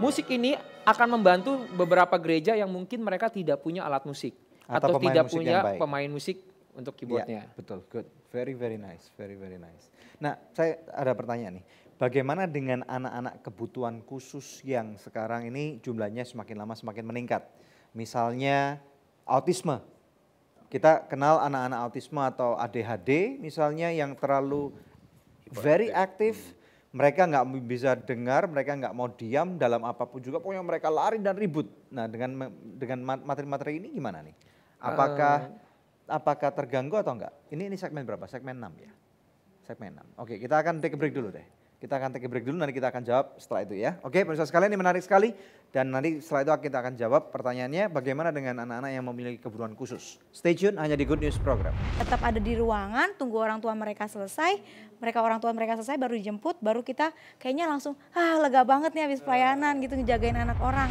musik ini akan membantu beberapa gereja yang mungkin mereka tidak punya alat musik. Atau tidak punya pemain musik untuk keyboardnya.
Betul, good. Very, very nice. Very, very nice. Nah, saya ada pertanyaan nih. Bagaimana dengan anak-anak kebutuhan khusus yang sekarang ini jumlahnya semakin lama semakin meningkat? Misalnya autisme. Kita kenal anak-anak autisme atau ADHD misalnya yang terlalu very aktif. Mereka nggak bisa dengar, mereka nggak mau diam dalam apapun juga. Pokoknya mereka lari dan ribut. Nah dengan materi-materi ini gimana nih? Apakah terganggu atau enggak? Ini segmen berapa? Segmen 6 ya? Segmen 6. Oke, kita akan take a break dulu deh. Kita akan take a break dulu, nanti kita akan jawab setelah itu ya. Oke, pemirsa sekalian, ini menarik sekali. Dan nanti setelah itu kita akan jawab pertanyaannya bagaimana dengan anak-anak yang memiliki kebutuhan khusus. Stay tune hanya di Good News Program.
Tetap ada di ruangan, tunggu orang tua mereka selesai. Orang tua mereka selesai baru dijemput, baru kita kayaknya langsung lega banget nih habis pelayanan gitu ngejagain anak orang.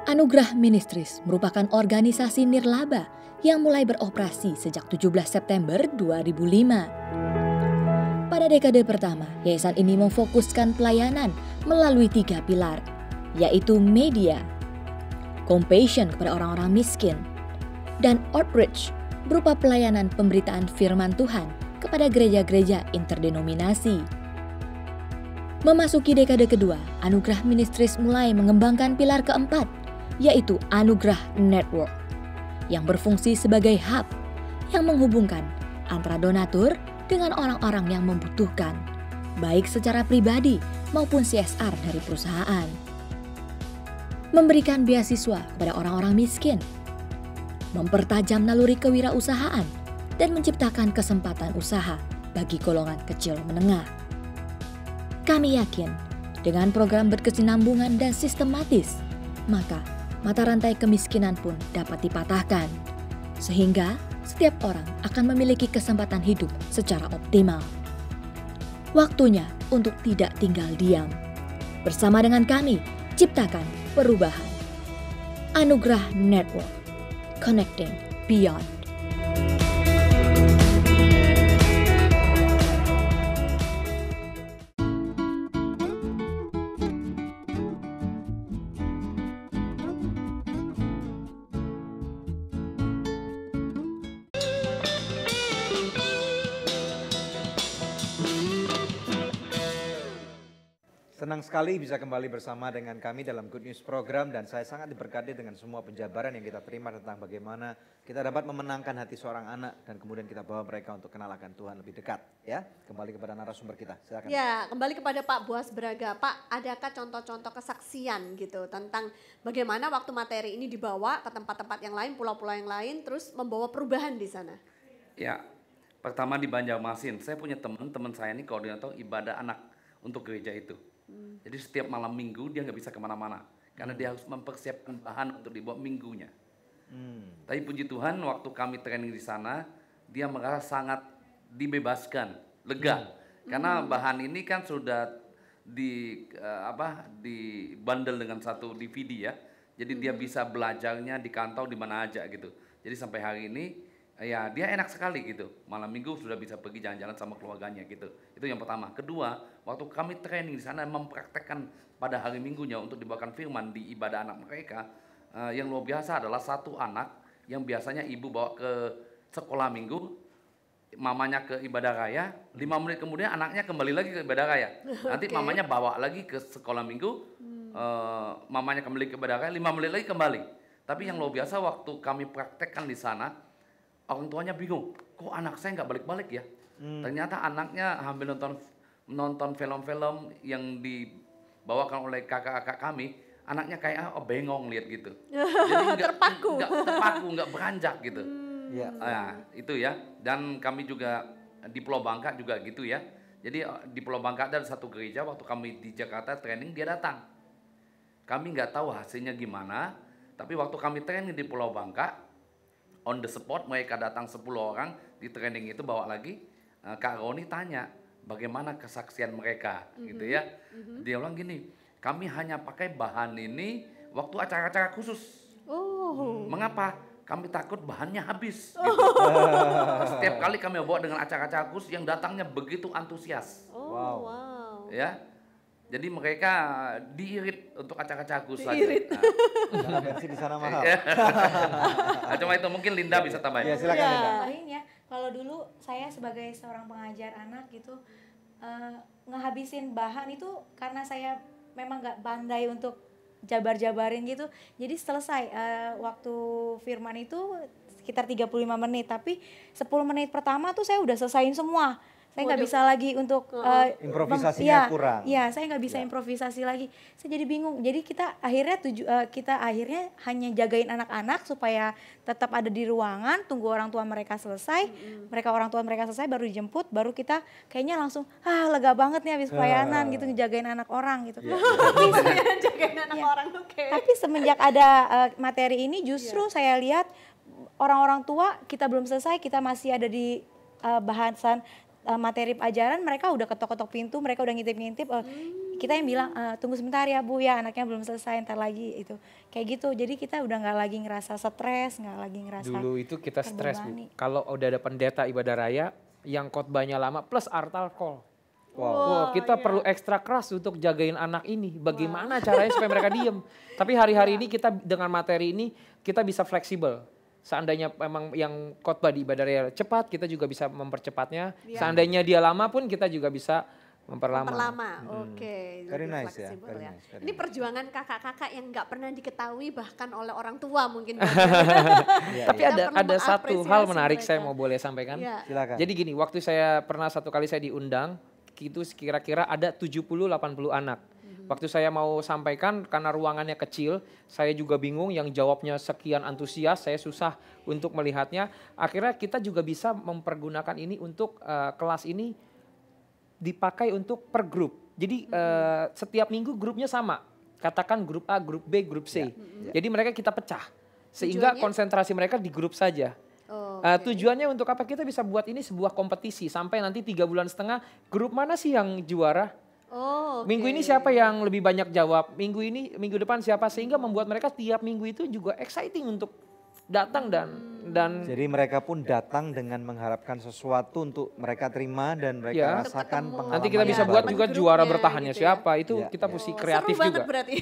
Anugerah Ministries merupakan organisasi nirlaba yang mulai beroperasi sejak 17 September 2005. Pada dekade pertama, yayasan ini memfokuskan pelayanan melalui 3 pilar, yaitu media, compassion kepada orang-orang miskin, dan outreach berupa pelayanan pemberitaan firman Tuhan kepada gereja-gereja interdenominasi. Memasuki dekade kedua, Anugerah Ministries mulai mengembangkan pilar keempat, yaitu Anugerah Network, yang berfungsi sebagai hub yang menghubungkan antara donatur dengan orang-orang yang membutuhkan, baik secara pribadi maupun CSR dari perusahaan. Memberikan beasiswa kepada orang-orang miskin, mempertajam naluri kewirausahaan, dan menciptakan kesempatan usaha bagi golongan kecil menengah. Kami yakin, dengan program berkesinambungan dan sistematis, maka mata rantai kemiskinan pun dapat dipatahkan, sehingga setiap orang akan memiliki kesempatan hidup secara optimal. Waktunya untuk tidak tinggal diam. Bersama dengan kami, ciptakan perubahan. Anugerah Network, Connecting Beyond.
Senang sekali bisa kembali bersama dengan kami dalam Good News Program dan saya sangat diberkati dengan semua penjabaran yang kita terima tentang bagaimana kita dapat memenangkan hati seorang anak dan kemudian kita bawa mereka untuk kenal akan Tuhan lebih dekat. Ya, kembali kepada narasumber kita. Silakan.
Ya, kembali kepada Pak Boas Braga. Pak, adakah contoh-contoh kesaksian gitu tentang bagaimana waktu materi ini dibawa ke tempat-tempat yang lain, pulau-pulau yang lain, terus membawa perubahan di sana?
Ya, pertama di Banjarmasin, saya punya teman saya ini koordinator ibadah anak untuk gereja itu. Jadi setiap malam minggu dia nggak bisa kemana-mana karena dia harus mempersiapkan bahan untuk dibawa minggunya. Tapi puji Tuhan waktu kami training di sana dia merasa sangat dibebaskan, lega karena bahan ini kan sudah dibundle dengan satu DVD ya. Jadi dia bisa belajarnya di kantor di mana aja gitu. Jadi sampai hari ini ya dia enak sekali gitu, malam minggu sudah bisa pergi jalan-jalan sama keluarganya gitu. Itu yang pertama. Kedua, waktu kami training di sana mempraktekkan pada hari minggunya untuk dibawakan firman di ibadah anak mereka, yang luar biasa adalah satu anak yang biasanya ibu bawa ke sekolah minggu, mamanya ke ibadah raya, 5 menit kemudian anaknya kembali lagi ke ibadah raya. Nanti mamanya bawa lagi ke sekolah minggu, mamanya kembali ke ibadah raya, 5 menit lagi kembali. Tapi yang luar biasa waktu kami praktekkan di sana, orang tuanya bingung, kok anak saya nggak balik-balik ya? Ternyata anaknya hampir nonton film-film yang dibawakan oleh kakak-kakak kami, anaknya kayak bengong lihat gitu. Jadi terpaku, nggak beranjak gitu. Nah, itu ya. Dan kami juga di Pulau Bangka juga gitu ya. Jadi di Pulau Bangka ada satu gereja waktu kami di Jakarta training dia datang. Kami nggak tahu hasilnya gimana, tapi waktu kami training di Pulau Bangka, on the spot mereka datang 10 orang di training itu bawa lagi. Kak Roni tanya bagaimana kesaksian mereka gitu ya. Dia bilang gini, kami hanya pakai bahan ini waktu acara-acara khusus. Mengapa? Kami takut bahannya habis gitu. Setiap kali kami bawa dengan acara-acara khusus yang datangnya begitu antusias. Ya. Jadi mereka diirit untuk acara-acara khusus saja.
Karena bensin di sana mahal.
Cuma itu mungkin Linda bisa tambahin.
Ya, silakan Linda.
Tambahin ya, kalau dulu saya sebagai seorang pengajar anak gitu ngehabisin bahan itu karena saya memang nggak pandai untuk jabar-jabarin gitu. Jadi selesai waktu firman itu sekitar 35 menit, tapi 10 menit pertama tuh saya udah selesaiin semua. Saya nggak bisa lagi untuk
Improvisasinya kurang.
Iya, saya nggak bisa improvisasi lagi. Saya jadi bingung. Jadi kita akhirnya hanya jagain anak-anak supaya tetap ada di ruangan, tunggu orang tua mereka selesai. Orang tua mereka selesai baru dijemput, baru kita kayaknya langsung lega banget nih habis pelayanan gitu ngejagain anak orang gitu.
Jagain anak orang, oke.
Tapi semenjak ada materi ini justru saya lihat orang-orang tua kita belum selesai, kita masih ada di bahasan materi ajaran, mereka udah ketok-ketok pintu, mereka udah ngintip-ngintip. Kita yang bilang tunggu sebentar ya Bu ya, anaknya belum selesai, ntar lagi itu. Kayak gitu, jadi kita udah nggak lagi ngerasa stres, nggak lagi ngerasa
Dulu itu kita stres Bu.
terbebani.
Kalau udah ada pendeta ibadah raya yang khotbahnya lama plus altar call. Wow, kita perlu ekstra keras untuk jagain anak ini. Bagaimana caranya supaya mereka diem. Tapi hari-hari ini kita dengan materi ini kita bisa fleksibel. Seandainya memang yang khotbah di ibadah raya cepat, kita juga bisa mempercepatnya. Seandainya dia lama pun kita juga bisa memperlama.
Oke.
Very
lebih
nice ya,
fleksibel
very nice, very
Ini
nice.
perjuangan kakak-kakak yang nggak pernah diketahui bahkan oleh orang tua mungkin.
Tapi
Kita perlu
ada satu hal
mengapresiasi
menarik
mereka.
saya mau boleh sampaikan.
Iya.
Silakan.
Jadi gini, waktu saya pernah satu kali saya diundang, itu kira-kira ada 70-80 anak. Waktu saya mau sampaikan karena ruangannya kecil, saya juga bingung yang jawabnya sekian antusias, saya susah untuk melihatnya. Akhirnya kita juga bisa mempergunakan ini untuk kelas ini dipakai untuk per grup. Jadi setiap minggu grupnya sama. Katakan grup A, grup B, grup C. Jadi mereka kita pecah. Sehingga
Tujuannya?
konsentrasi mereka di grup saja. Tujuannya untuk apa? Kita bisa buat ini sebuah kompetisi sampai nanti 3,5 bulan, grup mana sih yang juara? Minggu ini siapa yang lebih banyak jawab? Minggu depan siapa? Sehingga membuat mereka tiap minggu itu juga exciting untuk datang dan
Jadi mereka pun datang dengan mengharapkan sesuatu untuk mereka terima dan mereka rasakan pengalaman.
nanti kita bisa
yang
buat
baru.
juga
Grupnya
juara bertahannya
gitu ya.
siapa. Itu kita mesti kreatif
seru banget
juga.
berarti.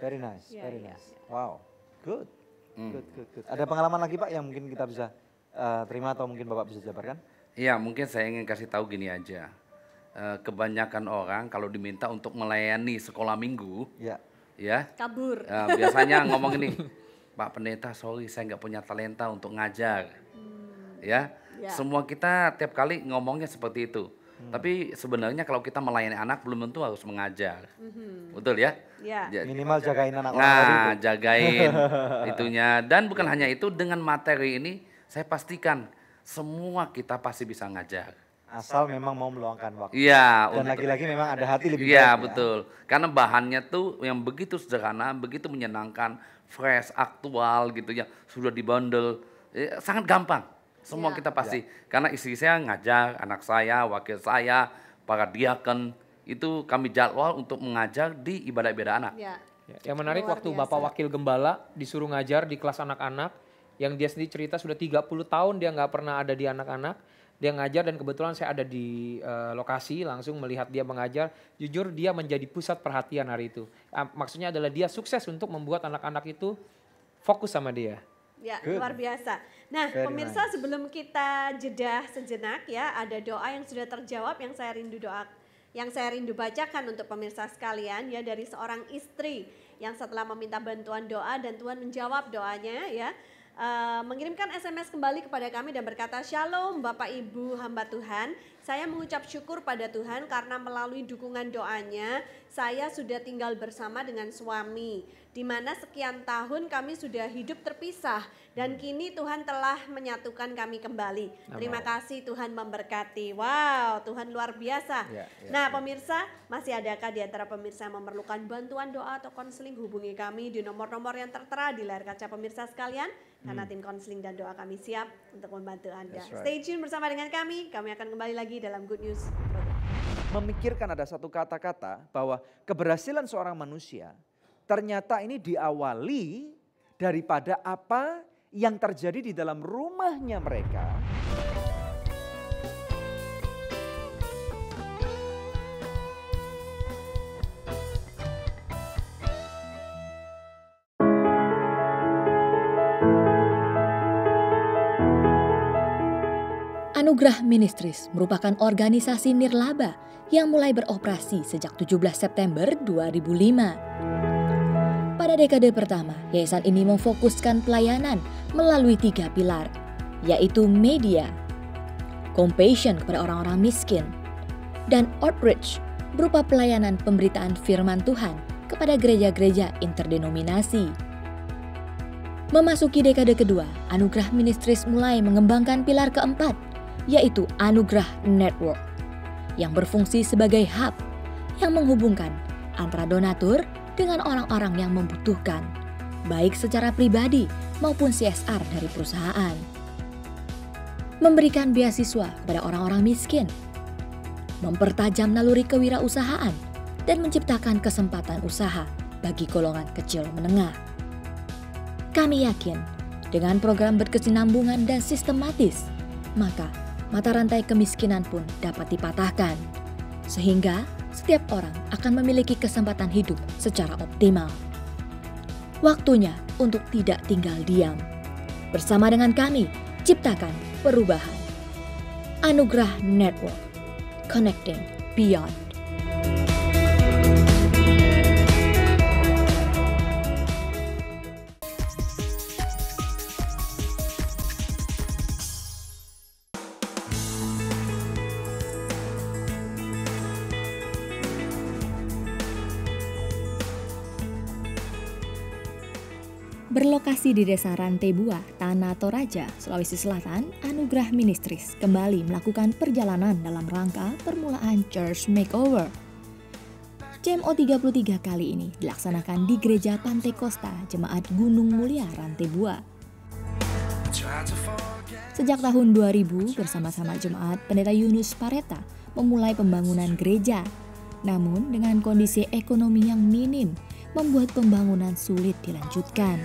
Very nice, very nice. Wow, good. Good. Ada pengalaman lagi Pak yang mungkin kita bisa terima atau mungkin Bapak bisa jabarkan?
Iya, mungkin saya ingin kasih tahu gini aja. Kebanyakan orang kalau diminta untuk melayani sekolah minggu, ya
Kabur.
biasanya ngomong ini, Pak Pendeta, sorry saya nggak punya talenta untuk ngajar. Ya, semua kita tiap kali ngomongnya seperti itu. Tapi sebenarnya kalau kita melayani anak belum tentu harus mengajar, betul ya?
Minimal jagain anak orang tadi itu.
Jagain itunya. Dan bukan hanya itu, dengan materi ini saya pastikan semua kita pasti bisa ngajar.
Asal memang mau meluangkan waktu.
Iya.
Dan lagi-lagi memang ada hati lebih baik.
Iya betul. Karena bahannya tuh yang begitu sederhana, begitu menyenangkan, fresh, aktual gitu ya. Sudah dibundle, sangat gampang. Semua kita pasti. Karena istri saya ngajar, anak saya, wakil saya, para diaken, itu kami jadwal untuk mengajar di ibadah-ibadah anak.
Yang menarik
Luar
waktu
biasa.
Bapak Wakil Gembala disuruh ngajar di kelas anak-anak, yang dia sendiri cerita sudah 30 tahun dia nggak pernah ada di anak-anak, dia ngajar dan kebetulan saya ada di lokasi langsung melihat dia mengajar, jujur dia menjadi pusat perhatian hari itu. Maksudnya adalah dia sukses untuk membuat anak-anak itu fokus sama dia.
Ya, luar biasa. Nah,
Very
pemirsa
nice.
sebelum kita jeda sejenak ya, ada doa yang sudah terjawab yang saya rindu bacakan untuk pemirsa sekalian ya, dari seorang istri yang setelah meminta bantuan doa dan Tuhan menjawab doanya ya. Mengirimkan SMS kembali kepada kami dan berkata, Shalom Bapak Ibu hamba Tuhan, saya mengucap syukur pada Tuhan karena melalui dukungan doanya saya sudah tinggal bersama dengan suami, di mana sekian tahun kami sudah hidup terpisah dan kini Tuhan telah menyatukan kami kembali. Terima kasih, Tuhan memberkati. Wow, Tuhan luar biasa. Nah pemirsa, masih adakah di antara pemirsa yang memerlukan bantuan doa atau konseling? Hubungi kami di nomor-nomor yang tertera di layar kaca pemirsa sekalian, karena tim konseling dan doa kami siap untuk membantu Anda.
That's right.
Stay tune bersama dengan kami akan kembali lagi dalam Good News Program.
Memikirkan ada satu kata-kata bahwa keberhasilan seorang manusia ternyata ini diawali daripada apa yang terjadi di dalam rumahnya mereka.
Anugerah Ministries merupakan organisasi nirlaba yang mulai beroperasi sejak 17 September 2005. Pada dekade pertama, yayasan ini memfokuskan pelayanan melalui 3 pilar, yaitu media, compassion kepada orang-orang miskin, dan outreach berupa pelayanan pemberitaan firman Tuhan kepada gereja-gereja interdenominasi. Memasuki dekade kedua, Anugerah Ministries mulai mengembangkan pilar keempat, yaitu Anugerah Network, yang berfungsi sebagai hub yang menghubungkan antara donatur dengan orang-orang yang membutuhkan, baik secara pribadi maupun CSR dari perusahaan. Memberikan beasiswa kepada orang-orang miskin, mempertajam naluri kewirausahaan, dan menciptakan kesempatan usaha bagi golongan kecil menengah. Kami yakin dengan program berkesinambungan dan sistematis, maka mata rantai kemiskinan pun dapat dipatahkan, sehingga setiap orang akan memiliki kesempatan hidup secara optimal. Waktunya untuk tidak tinggal diam. Bersama dengan kami, ciptakan perubahan. Anugerah Network, connecting beyond. Berlokasi di Desa Rantebua, Tanah Toraja, Sulawesi Selatan, Anugerah Ministries kembali melakukan perjalanan dalam rangka permulaan Church Makeover. CMO 33 kali ini dilaksanakan di Gereja Pantai Kosta, Jemaat Gunung Mulia, Rantebua. Sejak tahun 2000, bersama-sama Jemaat Pendeta Yunus Pareta memulai pembangunan gereja. Namun dengan kondisi ekonomi yang minim, membuat pembangunan sulit dilanjutkan.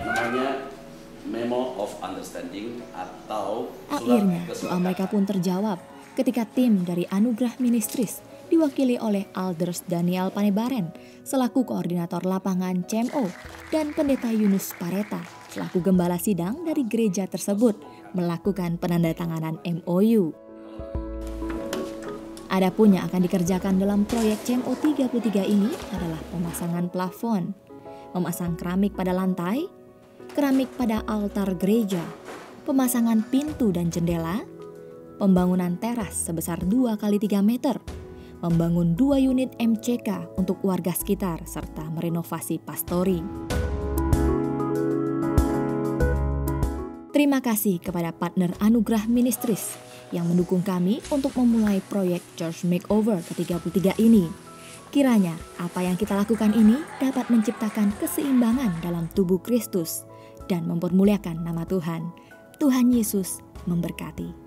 Namanya Memo of Understanding atau
akhirnya doa mereka pun terjawab ketika tim dari Anugerah Ministries diwakili oleh Alders Daniel Panebaren selaku koordinator lapangan CMO dan Pendeta Yunus Pareta selaku gembala sidang dari gereja tersebut melakukan penandatanganan MOU. Adapun yang akan dikerjakan dalam proyek CMO 33 ini adalah pemasangan plafon, memasang keramik pada lantai, keramik pada altar gereja, pemasangan pintu dan jendela, pembangunan teras sebesar 2x3 meter, membangun 2 unit MCK untuk warga sekitar, serta merenovasi pastori. Terima kasih kepada partner Anugerah Ministries yang mendukung kami untuk memulai proyek Church Makeover ke-33 ini. Kiranya apa yang kita lakukan ini dapat menciptakan keseimbangan dalam tubuh Kristus dan mempermuliakan nama Tuhan. Tuhan Yesus memberkati.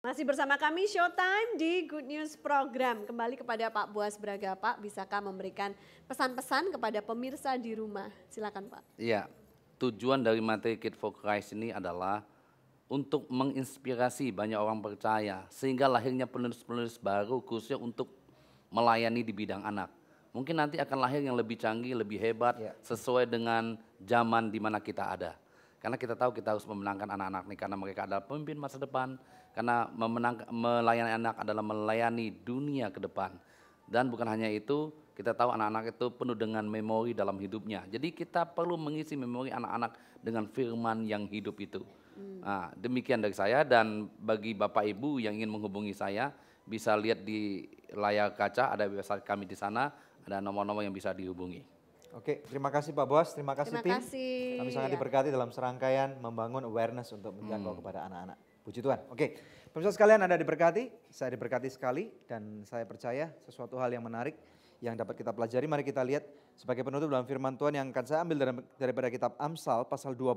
Masih bersama kami Showtime di Good News Program. Kembali kepada Pak Boas Braga. Pak, bisakah memberikan pesan-pesan kepada pemirsa di rumah? Silakan Pak.
Iya, tujuan dari materi Kid for Christ ini adalah untuk menginspirasi banyak orang percaya sehingga lahirnya penulis-penulis baru khususnya untuk melayani di bidang anak. Mungkin nanti akan lahir yang lebih canggih, lebih hebat sesuai dengan zaman di mana kita ada. Karena kita tahu kita harus memenangkan anak-anak ini karena mereka adalah pemimpin masa depan. Karena melayani anak adalah melayani dunia ke depan. Dan bukan hanya itu, kita tahu anak-anak itu penuh dengan memori dalam hidupnya. Jadi kita perlu mengisi memori anak-anak dengan firman yang hidup itu. Nah, demikian dari saya, dan bagi Bapak Ibu yang ingin menghubungi saya, bisa lihat di layar kaca, ada website kami di sana, ada nomor-nomor yang bisa dihubungi.
Oke, terima kasih Pak Boas, terima kasih tim.
Kasih.
Kami sangat diberkati dalam serangkaian membangun awareness untuk menjangkau kepada anak-anak. Puji Tuhan. Oke, pemirsa sekalian Anda diberkati, saya diberkati sekali, dan saya percaya sesuatu hal yang menarik yang dapat kita pelajari. Mari kita lihat sebagai penutup dalam firman Tuhan yang akan saya ambil daripada kitab Amsal pasal 20.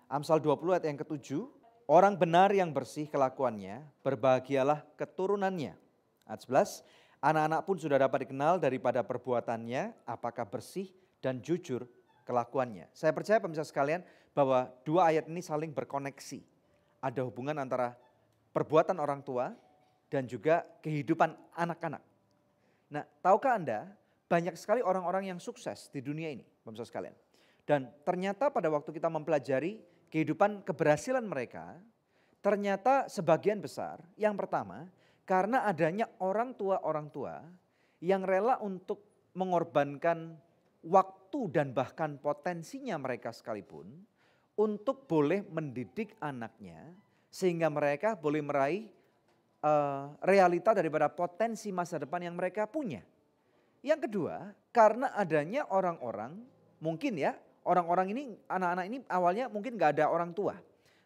Amsal 20 ayat yang ke-7. Orang benar yang bersih kelakuannya, berbahagialah keturunannya. Ayat 11. Anak-anak pun sudah dapat dikenal daripada perbuatannya, apakah bersih dan jujur kelakuannya. Saya percaya pemirsa sekalian bahwa dua ayat ini saling berkoneksi. Ada hubungan antara perbuatan orang tua dan juga kehidupan anak-anak. Nah, tahukah Anda banyak sekali orang-orang yang sukses di dunia ini, pemirsa sekalian. Dan ternyata pada waktu kita mempelajari kehidupan keberhasilan mereka, ternyata sebagian besar, yang pertama, karena adanya orang tua yang rela untuk mengorbankan waktu dan bahkan potensinya mereka sekalipun untuk boleh mendidik anaknya sehingga mereka boleh meraih realita daripada potensi masa depan yang mereka punya. Yang kedua, karena adanya orang-orang, mungkin ya, orang-orang ini, anak-anak ini awalnya mungkin gak ada orang tua.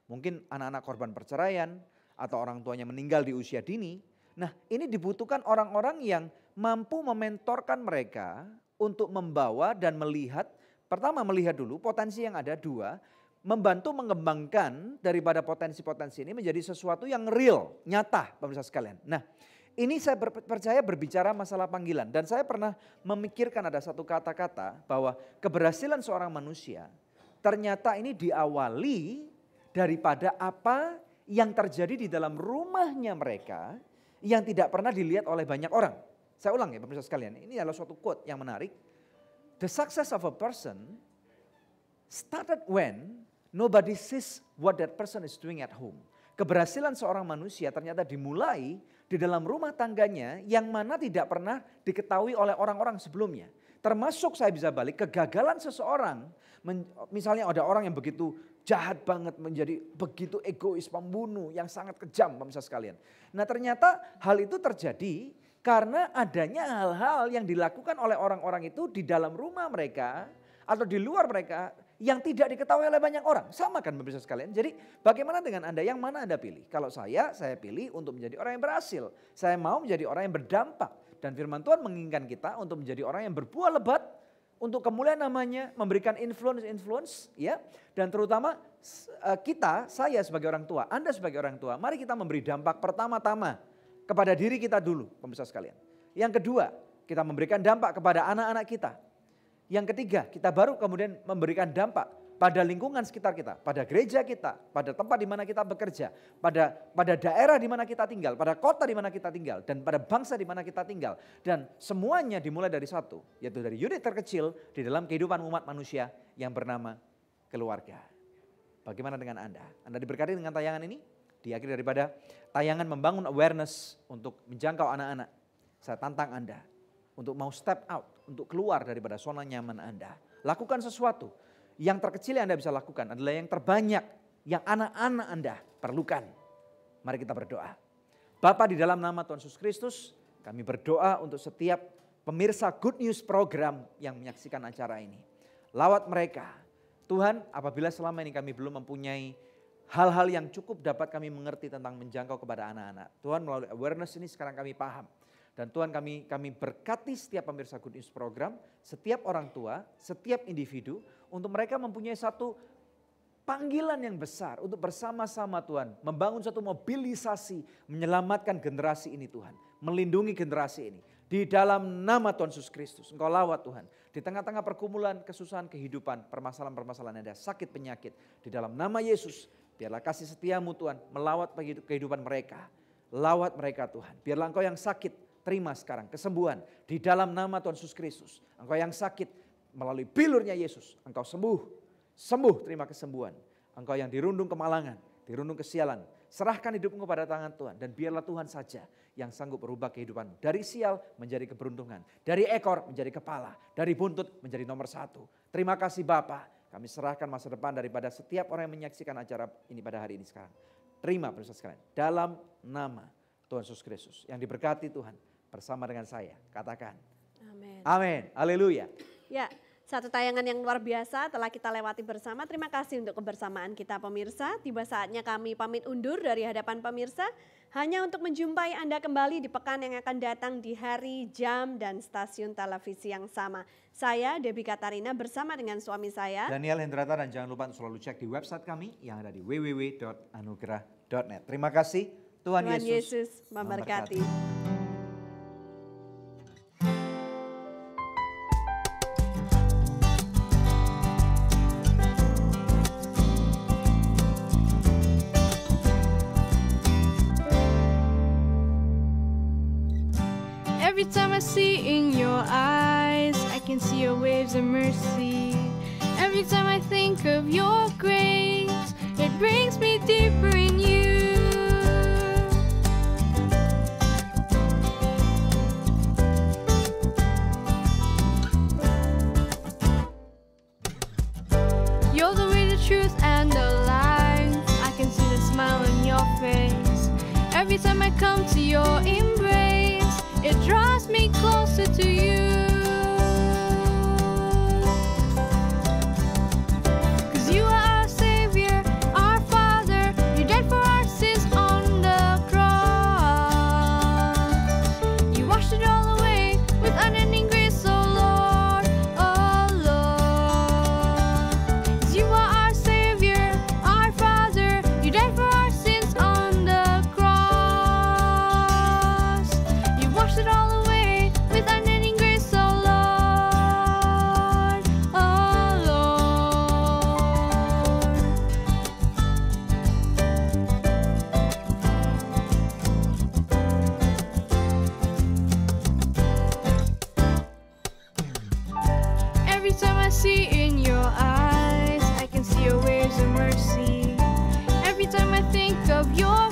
Mungkin anak-anak korban perceraian atau orang tuanya meninggal di usia dini. Nah, ini dibutuhkan orang-orang yang mampu mementorkan mereka untuk membawa dan melihat, pertama melihat dulu potensi yang ada, dua, membantu mengembangkan daripada potensi-potensi ini menjadi sesuatu yang real, nyata, pemirsa sekalian. Nah, ini saya percaya berbicara masalah panggilan dan saya pernah memikirkan ada satu kata-kata bahwa keberhasilan seorang manusia ternyata ini diawali daripada apa yang terjadi di dalam rumahnya mereka yang tidak pernah dilihat oleh banyak orang. Saya ulang ya pemirsa sekalian, ini adalah suatu quote yang menarik. The success of a person started when nobody sees what that person is doing at home. Keberhasilan seorang manusia ternyata dimulai di dalam rumah tangganya yang mana tidak pernah diketahui oleh orang-orang sebelumnya. Termasuk saya bisa balik kegagalan seseorang, misalnya ada orang yang begitu jahat banget, menjadi begitu egois, pembunuh yang sangat kejam pemirsa sekalian. Nah ternyata hal itu terjadi karena adanya hal-hal yang dilakukan oleh orang-orang itu di dalam rumah mereka atau di luar mereka yang tidak diketahui oleh banyak orang. Sama kan pemirsa sekalian. Jadi bagaimana dengan Anda, yang mana Anda pilih? Kalau saya pilih untuk menjadi orang yang berhasil. Saya mau menjadi orang yang berdampak. Dan firman Tuhan menginginkan kita untuk menjadi orang yang berbuah lebat, untuk kemuliaan namanya, memberikan influence, ya. Dan terutama saya sebagai orang tua, Anda sebagai orang tua, mari kita memberi dampak pertama-tama kepada diri kita dulu, pemirsa sekalian. Yang kedua, kita memberikan dampak kepada anak-anak kita. Yang ketiga, kita baru kemudian memberikan dampak pada lingkungan sekitar kita, pada gereja kita, pada tempat di mana kita bekerja, pada daerah di mana kita tinggal, pada kota di mana kita tinggal, dan pada bangsa di mana kita tinggal. Dan semuanya dimulai dari satu, yaitu dari unit terkecil di dalam kehidupan umat manusia yang bernama keluarga. Bagaimana dengan Anda? Anda diberkati dengan tayangan ini? Di akhir daripada tayangan membangun awareness untuk menjangkau anak-anak. Saya tantang Anda untuk mau step out, untuk keluar daripada zona nyaman Anda. Lakukan sesuatu. Yang terkecil yang Anda bisa lakukan adalah yang terbanyak, yang anak-anak Anda perlukan. Mari kita berdoa. Bapa, di dalam nama Tuhan Yesus Kristus, kami berdoa untuk setiap pemirsa Good News program yang menyaksikan acara ini. Lawat mereka. Tuhan, apabila selama ini kami belum mempunyai hal-hal yang cukup dapat kami mengerti tentang menjangkau kepada anak-anak. Tuhan, melalui awareness ini sekarang kami paham. Dan Tuhan kami berkati setiap pemirsa Good News program, setiap orang tua, setiap individu, untuk mereka mempunyai satu panggilan yang besar untuk bersama-sama Tuhan, membangun satu mobilisasi, menyelamatkan generasi ini Tuhan, melindungi generasi ini. Di dalam nama Tuhan Yesus Kristus, Engkau lawat Tuhan, di tengah-tengah pergumulan, kesusahan kehidupan, permasalahan-permasalahan yang ada, sakit penyakit, di dalam nama Yesus, biarlah kasih setiamu Tuhan, melawat kehidupan mereka, lawat mereka Tuhan, biarlah Engkau yang sakit, terima sekarang kesembuhan di dalam nama Tuhan Yesus Kristus. Engkau yang sakit melalui bilurnya Yesus, engkau sembuh, terima kesembuhan. Engkau yang dirundung kemalangan, dirundung kesialan, serahkan hidupmu kepada tangan Tuhan. Dan biarlah Tuhan saja yang sanggup berubah kehidupanmu. Dari sial menjadi keberuntungan, dari ekor menjadi kepala, dari buntut menjadi nomor 1. Terima kasih Bapa, kami serahkan masa depan daripada setiap orang yang menyaksikan acara ini pada hari ini sekarang. Terima pemirsa sekalian, dalam nama Tuhan Yesus Kristus yang diberkati Tuhan. Bersama dengan saya, katakan amin. Amin, haleluya.
Ya, satu tayangan yang luar biasa telah kita lewati bersama. Terima kasih untuk kebersamaan kita pemirsa. Tiba saatnya kami pamit undur dari hadapan pemirsa. Hanya untuk menjumpai Anda kembali di pekan yang akan datang di hari, jam, dan stasiun televisi yang sama. Saya Debbie Katarina bersama dengan suami saya
Daniel Hendrata, dan jangan lupa selalu cek di website kami yang ada di www.anugerah.net. Terima kasih, Tuhan Yesus
memberkati.
Every time I see in your eyes, I can see your waves of mercy. Every
Every time I think of your grace, it brings me deeper in you. You're the way, the truth, and the life. I can see the smile on your face. Every time I come to your embrace, it draws me closer to you. 'Cause you are our Savior, our Father. You died for our sins on the cross. You washed it all away with unending grace, oh Lord, oh Lord. 'Cause you are our Savior, our Father. You died for our sins on the cross. You washed it all away with unending grace, oh Lord, oh Lord. Every time I see in your eyes, I can see your waves of mercy. Every time I think of your